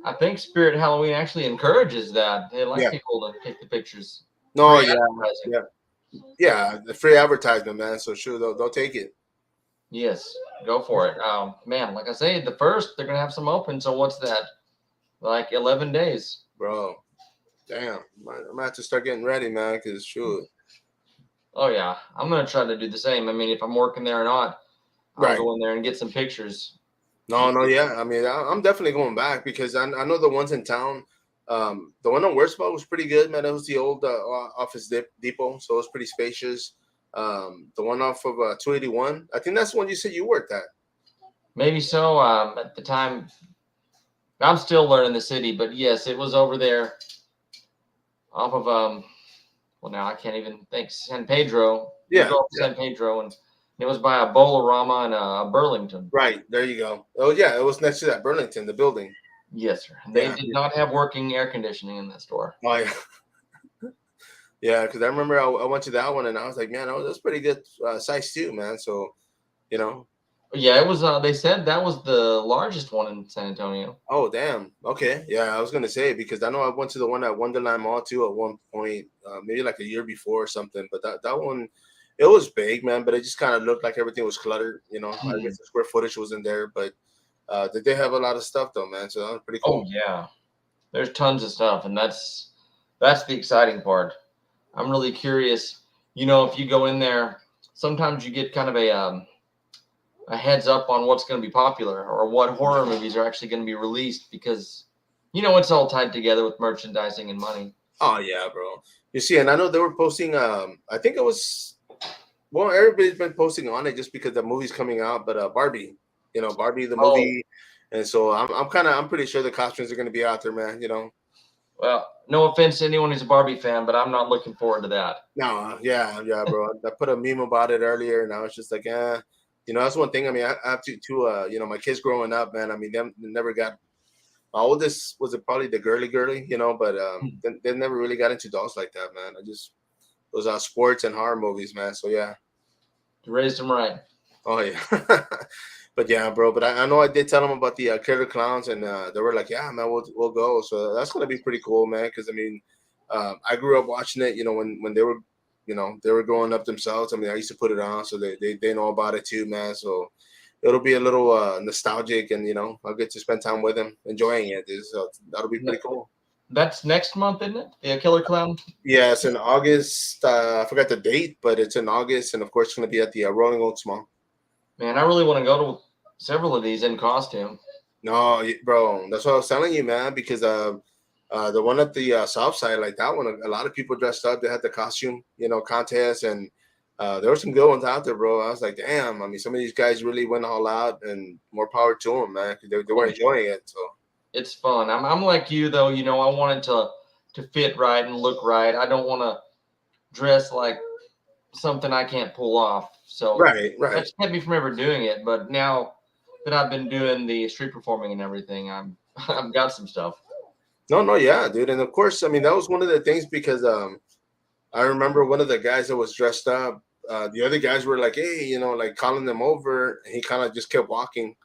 I think Spirit Halloween actually encourages that. They like yeah, people to take the pictures. no, Free yeah, advertising. yeah, yeah, the free advertisement, man. So sure, they'll take it. Yes, go for it. Man, like I say, the first they're gonna have some open. So what's that? Like 11 days. bro. Damn, I'm gonna have to start getting ready, man. Cause shoot, Oh yeah, I'm gonna try to do the same. I mean, if I'm working there or not, I'll right? go in there and get some pictures. No, no, yeah. I mean, I'm definitely going back because I know the ones in town. The one on Westball was pretty good, man. It was the old office depot, so it was pretty spacious. The one off of 281, I think that's the one you said you worked at. Maybe so. At the time, I'm still learning the city, but yes, it was over there off of well, now I can't even think. San Pedro. You Yeah, go up to yeah, San Pedro, and it was by a Bolarama and a Burlington. right. There you go. Oh yeah, it was next to that Burlington, the building. Yes, sir. They Yeah, did not have working air conditioning in that store. oh yeah, yeah. Because I remember I went to that one and I was like, man, that was pretty good size too, man. So you know, Yeah, it was. They said that was the largest one in San Antonio. oh damn. Okay. Yeah, I was gonna say because I know I went to the one at Wonderland Mall too at one point, maybe like a year before or something. But that one, it was big, man. But it just kind of looked like everything was cluttered. You know, I Mhm. guess the square footage wasn't there, but they did have a lot of stuff though, man. So that was pretty Oh cool. yeah, there's tons of stuff, and that's the exciting part. I'm really curious. If you go in there, sometimes you get kind of a heads up on what's going to be popular or what horror movies are actually going to be released because it's all tied together with merchandising and money. Oh yeah, bro. You see, and I know they were posting. I think it was well, everybody's been posting on it just because the movie's coming out. But Barbie, Barbie the Oh, movie, and so I'm pretty sure the costumes are gonna be out there, man. You know. well, no offense to anyone who's a Barbie fan, but I'm not looking forward to that. No, yeah, yeah, bro. I put a meme about it earlier, and I was just like, that's one thing. I mean, I have to, my kids growing up, man. I mean, them they never got. My oldest was probably the girly, but they never really got into dolls like that, man. I just it was sports and horror movies, man. So yeah, You raised them right. oh yeah, but yeah, bro. But I know I did tell them about the Killer Clowns, and they were like, yeah, man, we'll go. So that's gonna be pretty cool, man. Because I mean, I grew up watching it, when they were, they were growing up themselves. I mean, I used to put it on, so they know about it too, man. So it'll be a little nostalgic, and I'll get to spend time with them, enjoying it. Dude. So that'll be pretty cool. That's next month, isn't it? The Killer Clown. Yeah, it's in August. I forgot the date, but it's in August, and of course, it's gonna be at the Rolling Oaks Mall. Man, I really want to go to several of these in costume. No, bro, that's what I was telling you, man. Because the one at the South Side, like that one, a lot of people dressed up. They had the costume, contest, and there were some good ones out there, bro. I was like, damn. I mean, some of these guys really went all out, and more power to them, man. 'Cause they were Oh, enjoying it. So it's fun. I'm like you though. I want it to fit right and look right. I don't want to dress like something I can't pull off. So right, right. that's kept me from ever doing it. But now that I've been doing the street performing and everything, I've got some stuff. No, no, yeah, dude. And of course, I mean, that was one of the things because I remember one of the guys that was dressed up. The other guys were like, "Hey," like calling them over. And he kind of just kept walking,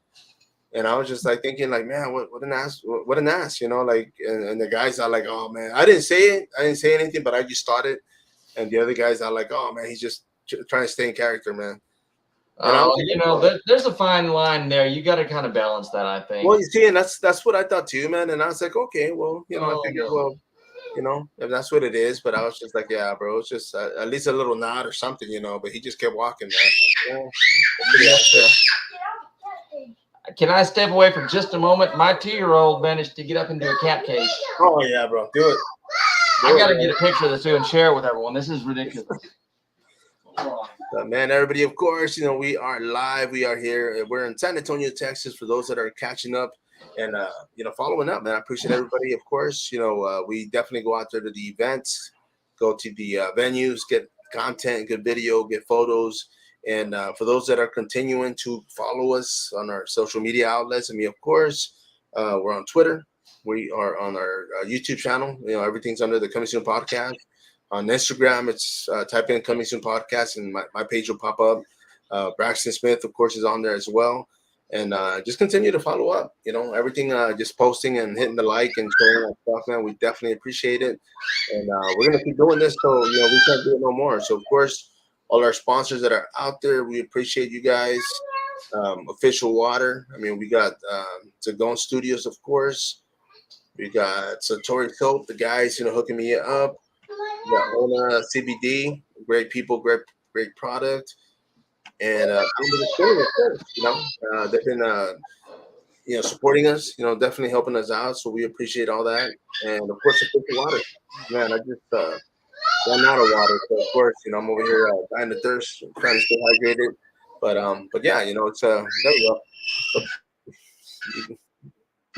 and I was just like thinking, like, man, what an ass, what an ass, like. And the guys are like, "Oh man, I didn't say it, I didn't say anything, but I just thought it." And the other guys are like, "Oh man, he's just trying to stay in character, man." And I was like, "Oh." There's a fine line there. You got to kind of balance that, I think. Well, you see, and that's what I thought too, man. And I was like, okay, well, I Oh figured, no. well, if that's what it is. But I was just like, yeah, bro, it's just at least a little nod or something, But he just kept walking, man. Like, yeah, that's pretty Yes, awesome. sir. Can I step away for just a moment? My 2-year-old managed to get up into a cat cage. Oh yeah, bro, do it, I do got it, to man. get a picture of this too and share it with everyone. This is ridiculous. Man, everybody, of course, we are live. We are here. We're in San Antonio, Texas. For those that are catching up and following up, man, I appreciate everybody. Of course, we definitely go out there to the events, go to the venues, get content, good video, get photos. And for those that are continuing to follow us on our social media outlets, I mean, of course, we're on Twitter. We are on our YouTube channel. Everything's under the Coming Soon Podcast. On Instagram, it's type in Coming Soon Podcast, and my page will pop up. Braxton Smith, of course, is on there as well. And just continue to follow up. Everything, just posting and hitting the like and sharing that stuff, man. We definitely appreciate it. And we're going to keep doing this till, we can't do it no more. So, of course, all our sponsors that are out there, we appreciate you guys. Official Water. I mean, we got Zagone Studios, of course. We got Satori Soap, the guys, hooking me up. We got Ona CBD, great people, great product. And Alamo Distillery, of course, they've been, supporting us, definitely helping us out. So we appreciate all that. And of course, Official Water. Man, I just ran out of water. So of course, I'm over here dying of thirst, trying to stay hydrated. But yeah, it's there we go.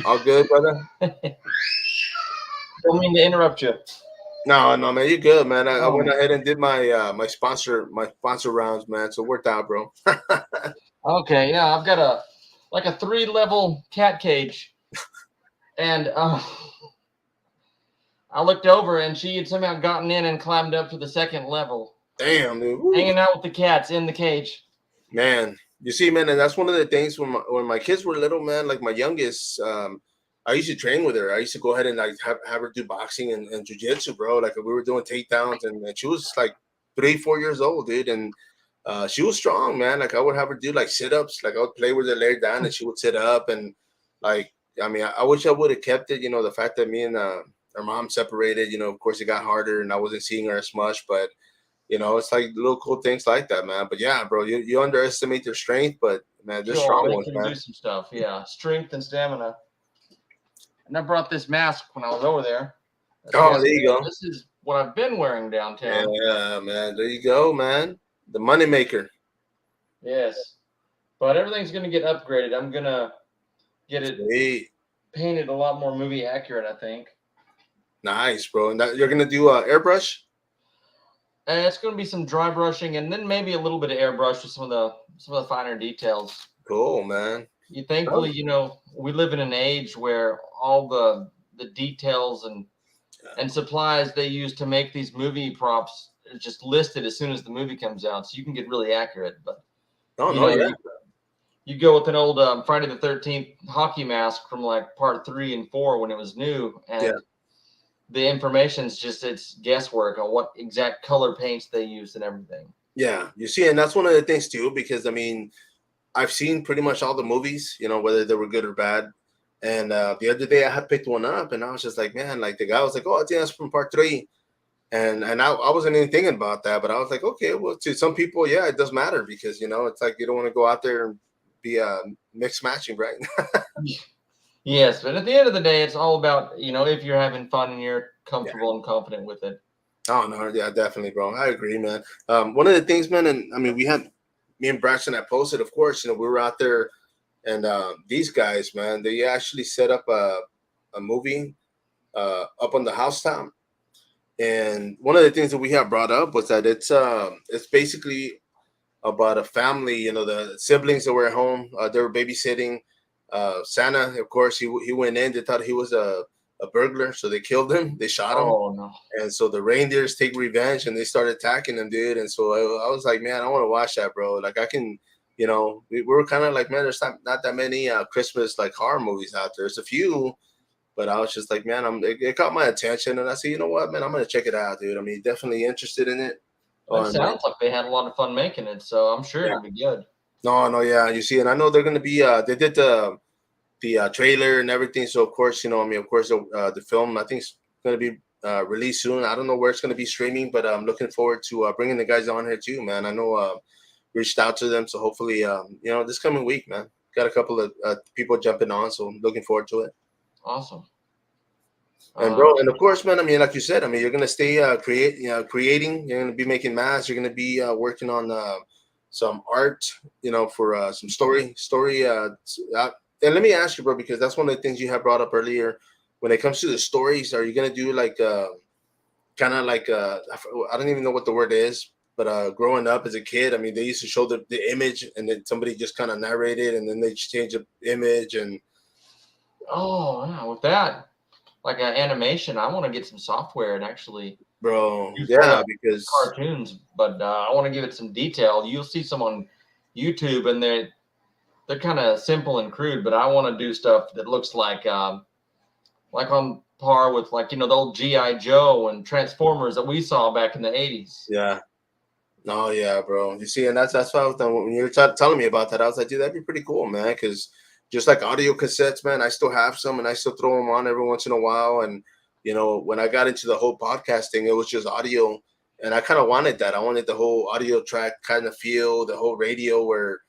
All good, brother. Don't mean to interrupt you. No, no, man, you're good, man. I went Oh, ahead and did my sponsor rounds, man. So it worked out, bro. okay. Yeah, I've got a 3-level cat cage, and I looked over, and she had somehow gotten in and climbed up to the second level, Damn, dude. Woo. hanging out with the cats in the cage. Man, you see, man, and that's one of the things when my kids were little, man. Like my youngest, I used to train with her. I used to go ahead and like have her do boxing and jujitsu, bro. Like we were doing takedowns, and she was like 3, 4 years old, dude, and she was strong, man. Like I would have her do like sit ups. Like I would play with her laid down, and she would sit up, and like I mean, I wish I would have kept it. The fact that me and her mom separated. Of course, it got harder, and I wasn't seeing her as much, but. It's like little cool things like that, man. But yeah, bro, you underestimate their strength, but man, they're Sure, strong they ones, can man. do some stuff. Yeah, strength and stamina. And I brought this mask when I was over there. Oh, there you go. This is what I've been wearing downtown. Yeah, man. There you go, man. The money maker. Yes, but everything's gonna get upgraded. I'm gonna get it Sweet. painted a lot more movie accurate, I think. Nice, bro. And you're gonna do airbrush? And it's gonna be some dry brushing, and then maybe a little bit of airbrush with some of the finer details. Cool, man. Thankfully, we live in an age where all the details and supplies they use to make these movie props are just listed as soon as the movie comes out, so you can get really accurate. But Oh you no, know, yeah. you go with an old Friday the 13th hockey mask from like part 3 and 4 when it was new, Yeah. and the information's just it's guesswork on what exact color paints they used and everything. Yeah. You see, and that's one of the things too, because I mean, I've seen pretty much all the movies, whether they were good or bad. And the other day I had picked one up and I was just like, man, like the guy was like, oh, I think that's from part 3. And I wasn't even thinking about that, but I was like, okay, well, to some people, yeah, it does matter because it's like you don't want to go out there and be mixed matching, right? Yes, but at the end of the day, it's all about if you're having fun and you're Yeah. comfortable and confident with it. Oh no, yeah, definitely, bro. I agree, man. One of the things, man, and I mean, we had me and Braxton that posted, of course, we were out there, and these guys, man, they actually set up a movie up on the housetop. And one of the things that we have brought up was that it's basically about a family. The siblings that were at home, they were babysitting. Santa, of course, he went in. They thought he was a burglar, so they killed him. They shot him, Oh no. and so the reindeers take revenge and they start attacking him, dude. And so I was like, man, I want to watch that, bro. Like I can, we were kind of like, man, there's not that many Christmas like horror movies out there. There's a few, but I was just like, man, it caught my attention, and I said, you know what, man, I'm gonna check it out, dude. I mean, definitely interested in it. It On sounds like they had a lot of fun making it, so I'm sure yeah, it'll be good. no, no, yeah, you see, and I know they're gonna be. They did the trailer and everything, so of course, I mean, of course, the film I think is gonna be released soon. I don't know where it's gonna be streaming, but I'm looking forward to bringing the guys on here too, man. I know reached out to them, so hopefully, this coming week, man, got a couple of people jumping on, so I'm looking forward to it. Awesome. And bro, and of course, man, I mean, like you said, I mean, you're gonna stay creating. You're gonna be making masks. You're gonna be working on some art, for some story. And let me ask you, bro, because that's one of the things you have brought up earlier. When it comes to the stories, are you gonna do like kind of like I don't even know what the word is, but growing up as a kid, I mean, they used to show the image, and then somebody just kind of narrated, and then they change the image, and Oh, yeah, with that, like an animation, I want to get some software and actually bro, do some of yeah, the because cartoons, but I want to give it some detail. You'll see some on YouTube, and they're kind of simple and crude, but I want to do stuff that looks like on par with like the old GI Joe and Transformers that we saw back in the 80s. yeah. Oh yeah, bro. You see, and that's why I was when you were telling me about that, I was like, dude, that'd be pretty cool, man. Because just like audio cassettes, man, I still have some, and I still throw them on every once in a while. And when I got into the whole podcasting, it was just audio, and I kind of wanted that. I wanted the whole audio track kind of feel, the whole radio where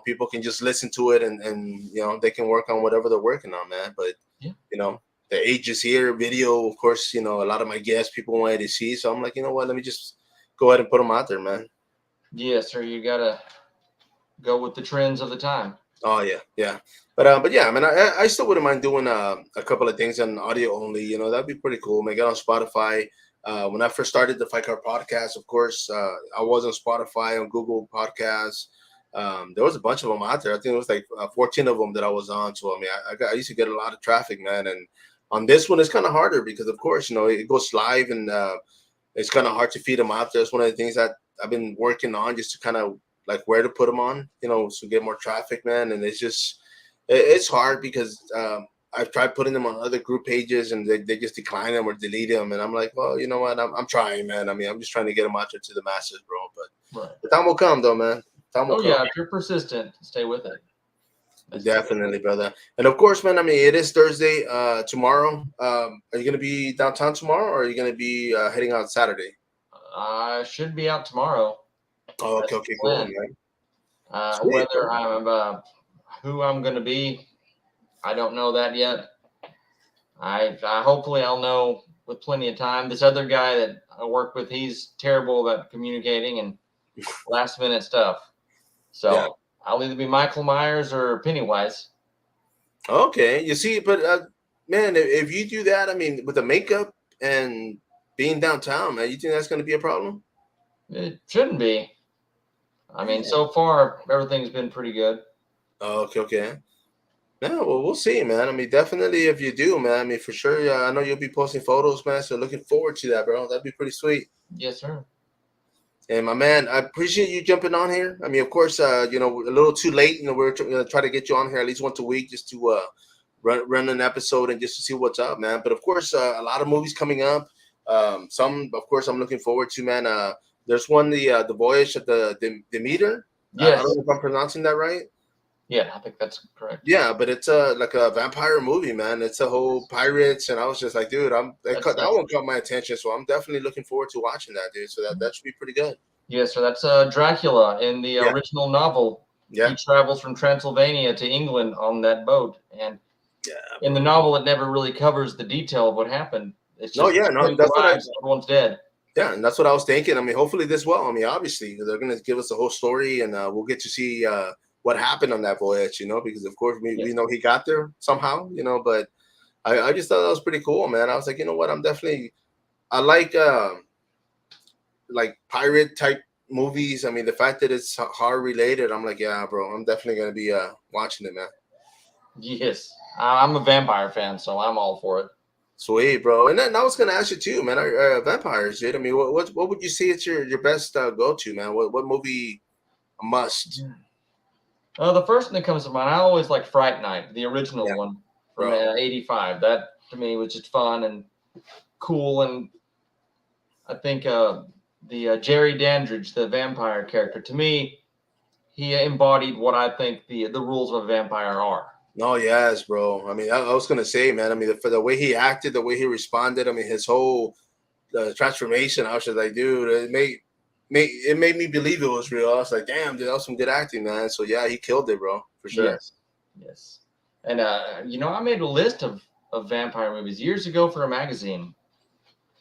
people can just listen to it and they can work on whatever they're working on, man. But Yeah. you know. The age is here. Video, of course, a lot of my guests people wanted to see. So I'm like, you know what? Let me just go ahead and put them out there, man. Yes, sir. You gotta go with the trends of the time. Oh yeah, yeah. But yeah, I mean, I still wouldn't mind doing a couple of things on audio only. That'd be pretty cool. Make it on Spotify. When I first started the Fight Card podcast, of course, I was on Spotify, on Google Podcasts. There was a bunch of them out there. I think it was like 14 of them that I was on. So I mean, I used to get a lot of traffic, man. And on this one, it's kind of harder because, of course, it goes live and it's kind of hard to feed them out there. It's one of the things that I've been working on just to kind of like where to put them on, to get more traffic, man. And it's hard because I've tried putting them on other group pages and they just decline them or delete them. And I'm like, well, you know what? I'm trying, man. I mean, I'm just trying to get them out there to the masses, bro. But Right. the time will come, though, man. Time will Oh come. yeah, if you're persistent, stay with it. Definitely, brother. And of course, man, I mean, it is Thursday tomorrow. Are you going to be downtown tomorrow or are you going to be heading out Saturday? I should be out tomorrow. Oh, okay, That's the okay, cool, plan. man. Sweet, Whether I'm who I'm going to be, I don't know that yet. I hopefully I'll know with plenty of time. This other guy that I work with, he's terrible at communicating and last minute stuff. yeah. So I'll either be Michael Myers or Pennywise. Okay, you see, but man, if you do that, I mean, with the makeup and being downtown, man, you think that's going to be a problem? It shouldn't be. I mean, Man. so far everything's been pretty good. Oh, okay, okay. Yeah, well, we'll see, man. I mean, definitely if you do, man. I mean, for sure. Yeah, I know you'll be posting photos, man. So looking forward to that, bro. That'd be pretty sweet. Yes, sir. And my man, I appreciate you jumping on here. I mean, of course, a little too late. We're going to try to get you on here at least once a week just to run an episode and just to see what's up, man. But of course, a lot of movies coming up. Some, of course, I'm looking forward to, man. There's one, the Voyage of the Demeter. I Yes. don't know if I'm pronouncing that right. Yeah, I think that's correct. Yeah, but it's like a vampire movie, man. It's a whole pirates, and I was just like, dude, that one caught my attention, so I'm definitely looking forward to watching that, dude. So that should be pretty good. Yes, sir. That's Dracula in the Yeah. original novel. Yeah. He travels from Transylvania to England on that boat, and Yeah. in the novel, it never really covers the detail of what happened. It's just No, he that's what arrives, everyone's dead. yeah, and that's what I was thinking. I mean, hopefully this well. I mean, obviously they're gonna give us the whole story, and we'll get to see what happened on that voyage, because of course we Yes. know he got there somehow, but I just thought that was pretty cool, man. I was like, you know what, I like pirate type movies. I mean, the fact that it's horror related, I'm like, yeah, bro, I'm definitely gonna be watching it, man. Yes, I'm a vampire fan, so I'm all for it. Sweet, bro. And then I was gonna ask you too, man. Are vampires, dude? I mean, what would you say it's your best go to, man? What movie a must? The first thing that comes to mind, I always like Fright Night, the original Yeah, one from bro. '85. That to me was just fun and cool, and I think the Jerry Dandridge, the vampire character, to me, he embodied what I think the rules of a vampire are. No, yes, bro. I mean, I was gonna say, man. I mean, for the way he acted, the way he responded. I mean, his whole transformation. I was just like, dude, it made me believe it was real. I was like, damn, dude, that was some good acting, man. So yeah, he killed it, bro, for sure. Yes, yes. And I made a list of vampire movies years ago for a magazine.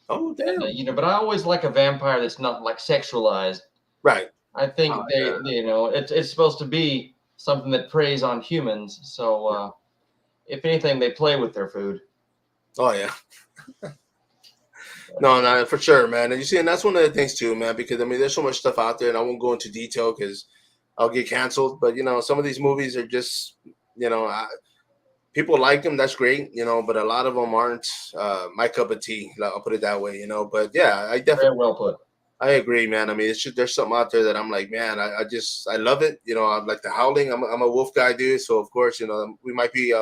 Oh, And damn. but I always like a vampire that's not like sexualized. Right. I think Oh, they, yeah. it's supposed to be something that preys on humans. So if anything, they play with their food. Oh yeah. No, for sure, man. And you see, and that's one of the things too, man. Because I mean, there's so much stuff out there, and I won't go into detail because I'll get canceled. But some of these movies are just, people like them. That's great, but a lot of them aren't my cup of tea. I'll put it that way, But yeah, I Very definitely. well put. I agree, man. I mean, it's just there's something out there that I'm like, man, I love it. I'm like the Howling. I'm a wolf guy, dude. So of course, we might be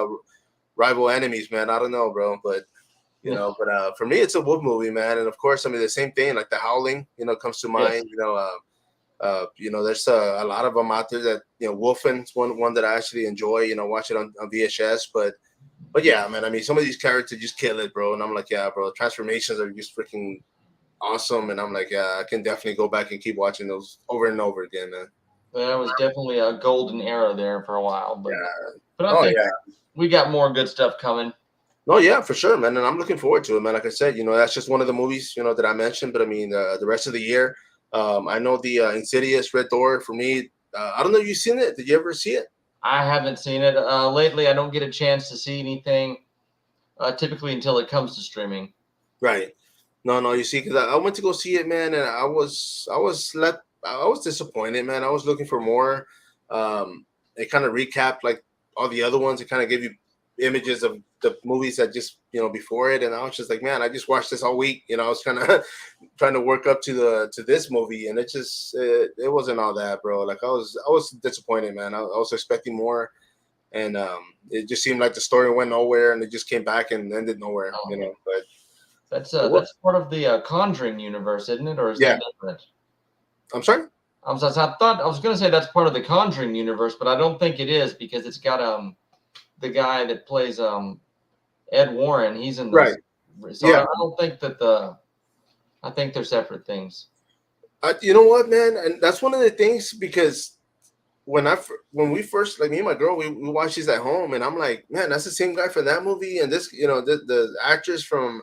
rival enemies, man. I don't know, bro, but for me, it's a wolf movie, man. And of course, I mean the same thing, like the Howling, comes to mind. Yes. There's a lot of them out there that Wolfen's one that I actually enjoy. Watch it on VHS, but yeah, man. I mean, some of these characters just kill it, bro. And I'm like, yeah, bro. Transformations are just freaking awesome, and I'm like, yeah, I can definitely go back and keep watching those over and over again, man. There was definitely a golden era there for a while, Yeah. but I Oh think yeah. we got more good stuff coming. No, yeah, for sure, man. And I'm looking forward to it, man. Like I said, that's just one of the movies, that I mentioned. But I mean, the rest of the year, I know the Insidious Red Door for me. I don't know if you've seen it. Did you ever see it? I haven't seen it lately. I don't get a chance to see anything typically until it comes to streaming. Right. No, no. You see, because I went to go see it, man, and I was disappointed, man. I was looking for more. It kind of recapped like all the other ones. It kind of gave you images of the movies that just before it, and I was just like, man, I just watched this all week. I was kind of trying to work up to this movie, and it wasn't all that, bro. Like I was disappointed, man. I was expecting more, and it just seemed like the story went nowhere, and it just came back and ended nowhere, Oh, But that's part of the Conjuring universe, isn't it, or is yeah, that different? I'm sorry. I thought I was going to say that's part of the Conjuring universe, but I don't think it is because it's got the guy that plays Ed Warren. He's in Right. those, so Yeah. I don't think that I think they're separate things. You know what, man? And that's one of the things because when we first, like, me and my girl, we watched these at home, and I'm like, man, that's the same guy for that movie, and this, the actors from.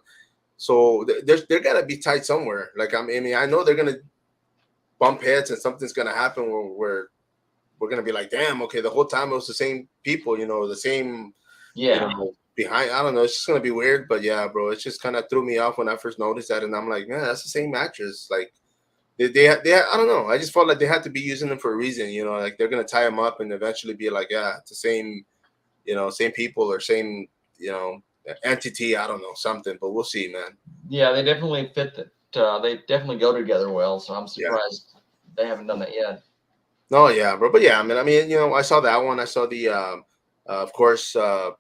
So they're gotta be tight somewhere. Like, I mean, I know they're gonna bump heads, and something's gonna happen where we're gonna be like, damn, okay, the whole time it was the same people, the same, Yeah, behind. I don't know. It's just gonna be weird, but yeah, bro, it just kind of threw me off when I first noticed that, and I'm like, man, that's the same actress. Like, I don't know. I just felt like they had to be using them for a reason, like they're gonna tie them up and eventually be like, yeah, it's the same, same people or same, entity. I don't know, something, but we'll see, man. yeah, they definitely fit that. They definitely go together well. So I'm Yeah. surprised they haven't done that yet. No, yeah, bro. But yeah, I mean, I saw that one. I saw the, of course, what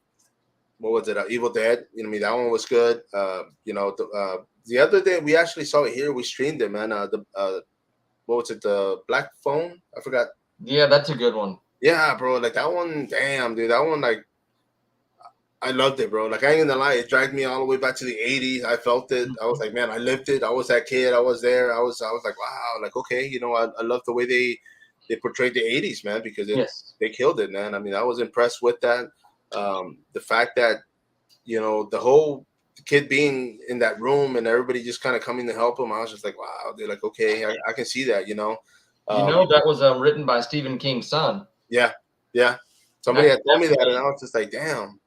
was it? Evil Dead. I mean, that one was good. The other day we actually saw it here. We streamed it, man. What was it? The Black Phone? I forgot. Yeah, that's a good one. Yeah, bro. Like that one. Damn, dude. That one, like, I loved it, bro. Like, I ain't gonna lie, it dragged me all the way back to the '80s. I felt it. I was like, man, I lived it. I was that kid. I was there. I was like, wow. Like, okay, I love the way they portrayed the '80s, man, because Yes. they killed it, man. I mean, I was impressed with that. The fact that the whole kid being in that room and everybody just kind of coming to help him, I was just like, wow, they're like, okay, I can see that. That was written by Stephen King's son. Yeah, yeah. Somebody That had told me that, and I was just like, damn.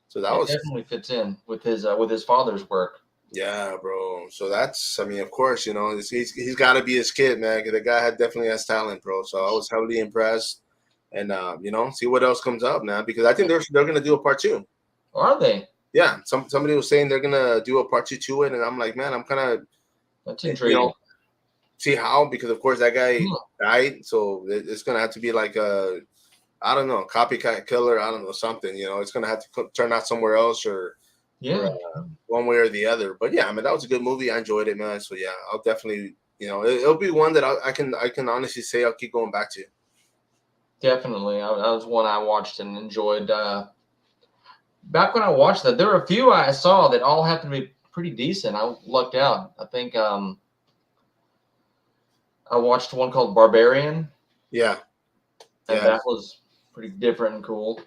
So that it was, definitely fits in with his father's work. yeah, bro. So I mean, of course, he's got to be his kid, man. 'Cause the guy definitely has talent, bro. So I was heavily impressed, and see what else comes up, man. Because I think they're gonna do a part two. Are they? Yeah, somebody was saying they're gonna do a part two to it, and I'm like, man, I'm kind of, That's you intriguing. know, see how, because of course that guy Hmm. died, so it's gonna have to be like a, I don't know, copycat killer. I don't know, something. It's gonna have to turn out somewhere else, or Yeah, one way or the other. But yeah, I mean, that was a good movie. I enjoyed it, man. So yeah, I'll definitely, it'll be one that I can honestly say I'll keep going back to. definitely. That was one I watched and enjoyed. Back when I watched that, there were a few I saw that all happened to be pretty decent. I lucked out. I think I watched one called Barbarian, Yeah, and yeah. that was pretty different and cool.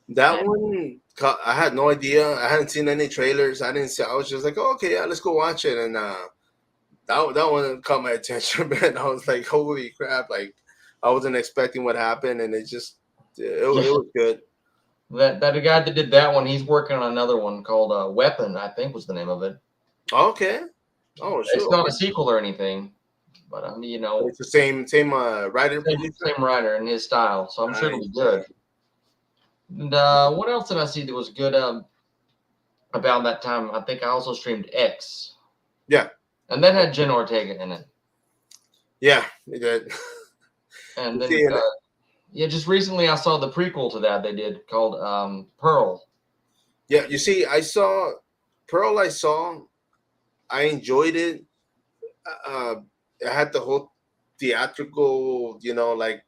That And one, I had no idea. I hadn't seen any trailers. I didn't see. I was just like, oh, okay, yeah, let's go watch it. And that one caught my attention, man. I was like, holy crap! Like, I wasn't expecting what happened, and it yeah, was good. that guy that did that one, he's working on another one called Weapon, I think was the name of it. Okay. Oh, It's sure. not a Okay. sequel or anything, but It's the same writer producer. same writer and his style, so I'm sure it'll be Nice. good. And what else did I see that was good about that time? I think I also streamed X, Yeah. and that had Jen Ortega in it. Yeah. It did. And You then see, and yeah, just recently I saw the prequel to that they did called Pearl. yeah, you see, I saw Pearl. I enjoyed it. Uh, I had the whole theatrical, like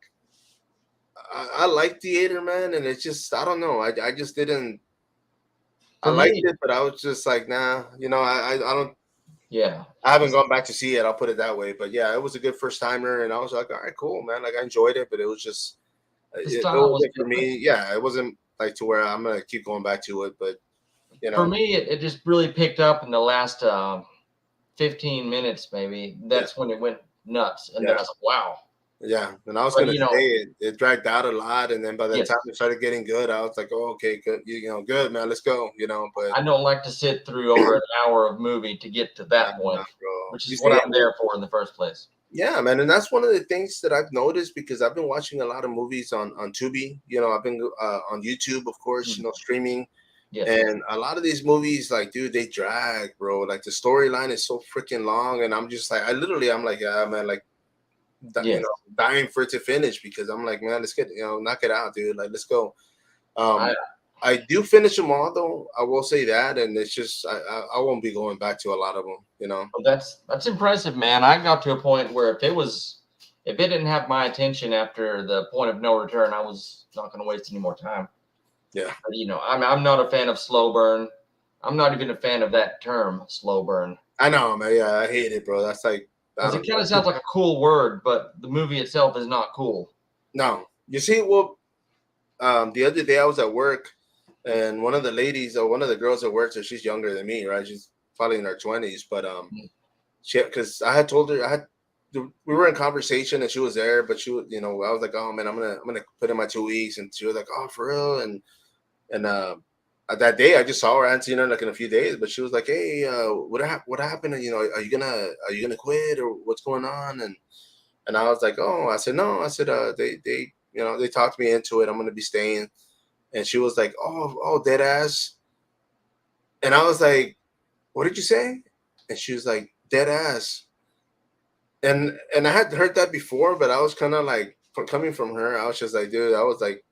I like theater, man, and it's just I don't know. I just didn't. I For liked me, it, but I was just like, nah. I don't. yeah. I haven't gone back to see it. I'll put it that way. But yeah, it was a good first timer, and I was like, all right, cool, man. Like I enjoyed it, but it was just The it style was wasn't for different. me. Yeah, it wasn't like to where I'm gonna keep going back to it. But you For know, me, it just really picked up in the last 15 minutes, maybe. yeah, That's when it went nuts. And then yeah. I was like, wow. Yeah, and I was But, gonna say it dragged out a lot, and then by the time yes, it started getting good, I was like, "Oh, okay, good, good, man, let's go." But I don't like to sit through over an hour of movie to get to nah, that point, bro. which You is what see, I'm there for in the first place. yeah, man, and that's one of the things that I've noticed because I've been watching a lot of movies on Tubi. I've been on YouTube, of course, Mm, streaming, yes. and a lot of these movies, like, dude, they drag, bro. Like the storyline is so freaking long, and I'm just like, I'm like, yeah, man, like Yes. dying for it to finish because I'm like, man, let's get, knock it out, dude. Like, let's go. I, Um, I do finish them all though. I will say that, and it's just I won't be going back to a lot of them. that's impressive, man. I got to a point where if it didn't have my attention after the point of no return, I was not going to waste any more time. Yeah, But, I'm not a fan of slow burn. I'm not even a fan of that term, slow burn, I know, man. Yeah, I hate it, bro. That's like I because don't it kind know. of sounds like a cool word, but the movie itself is not cool. No, you see, well, the other day I was at work, and one of the ladies or one of the girls at work, so she's younger than me, right? She's probably in her 20s, but Mm. she because I had told her we were in conversation and she was there, but she was, I was like, oh man, I'm gonna put in my 2 weeks, and she was like, oh, for real, and that day I just saw her. I hadn't seen her like in a few days, but she was like, hey, what happened? Are you gonna quit or what's going on? And I was like, oh, I said no, I said they they talked me into it. I'm gonna be staying, and she was like, oh, dead ass, and I was like, what did you say? And she was like, dead ass. And I had heard that before, but I was kind of like coming from her. I was just like, dude, I was like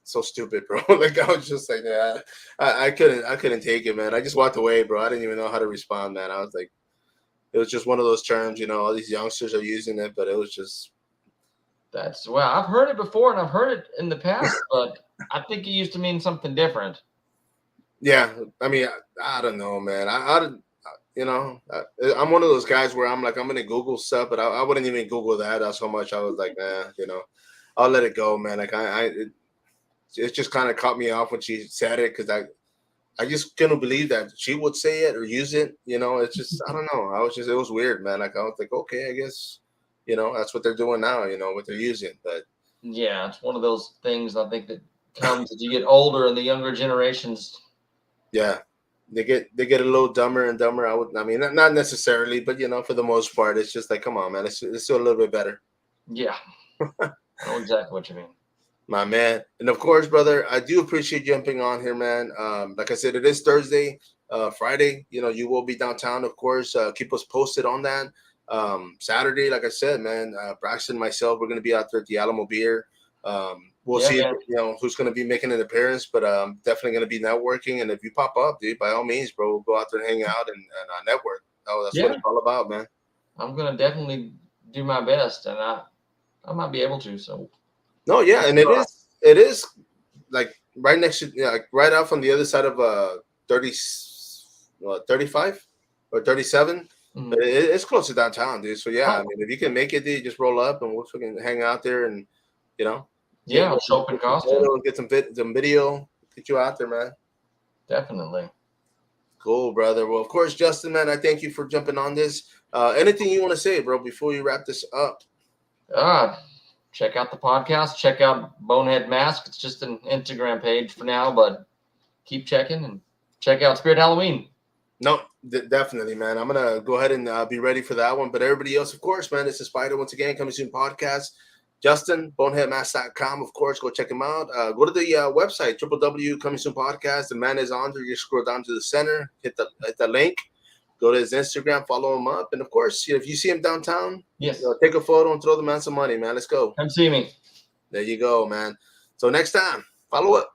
so stupid, bro. Like I was just like, yeah, I couldn't take it, man. I just walked away, bro. I didn't even know how to respond, man. I was like, it was just one of those terms, all these youngsters are using it, but it was just, Well, I've heard it before and I've heard it in the past, but I think it used to mean something different. yeah. I mean, I don't know, man. I'm one of those guys where I'm like, I'm gonna Google stuff, but I wouldn't even Google that. That's how much I was like, I'll let it go, man. Like it just kind of caught me off when she said it because I just couldn't believe that she would say it or use it. It's just I don't know. It was weird, man. Like I was like, okay, I guess that's what they're doing now. What they're using, but Yeah, it's one of those things I think that comes as you get older and the younger generations. yeah, they get a little dumber and dumber. I mean, not necessarily, but for the most part, it's just like, come on, man, let's do a little bit better. Yeah, I know exactly what you mean. My man. And of course, brother, I do appreciate jumping on here, man. Like I said, it is Thursday, Friday. You will be downtown, of course. Keep us posted on that. Saturday, like I said, man, Braxton and myself, we're going to be out there at the Alamo Beer. We'll Yeah, see, man. who's going to be making an appearance, but definitely going to be networking. And if you pop up, dude, by all means, bro, we'll go out there and hang out and network. Oh, that's what Yeah, it's all about, man. I'm gonna definitely do my best, and I might be able to. So No, yeah, I'll and try. it is like right next to, yeah, like right out from the other side of 30 35 or 37, but Mhm. it's close to downtown, dude. So yeah, I Oh, mean, if you can make it, dude, just roll up and we'll fucking hang out there and you know yeah, I'll show up in get some costume. photos, get some video, get you out there, man. Definitely. Cool, brother. Well, of course, Justin, man, I thank you for jumping on this. Anything you want to say, bro, before you wrap this up? Ah, check out the podcast. Check out Bonehead Mask. It's just an Instagram page for now, but keep checking and check out Spirit Halloween. No, definitely, man. I'm gonna go ahead and be ready for that one. But everybody else, of course, man, it's a Spider once again coming soon podcast. Justin, boneheadmass.com, of course, go check him out. Go to the website, coming soon podcast. The man is on there. You scroll down to the center, hit the link, go to his Instagram, follow him up. And of course, if you see him downtown, Yes. take a photo and throw the man some money, man. Let's go. Come see me. There you go, man. So next time, follow up.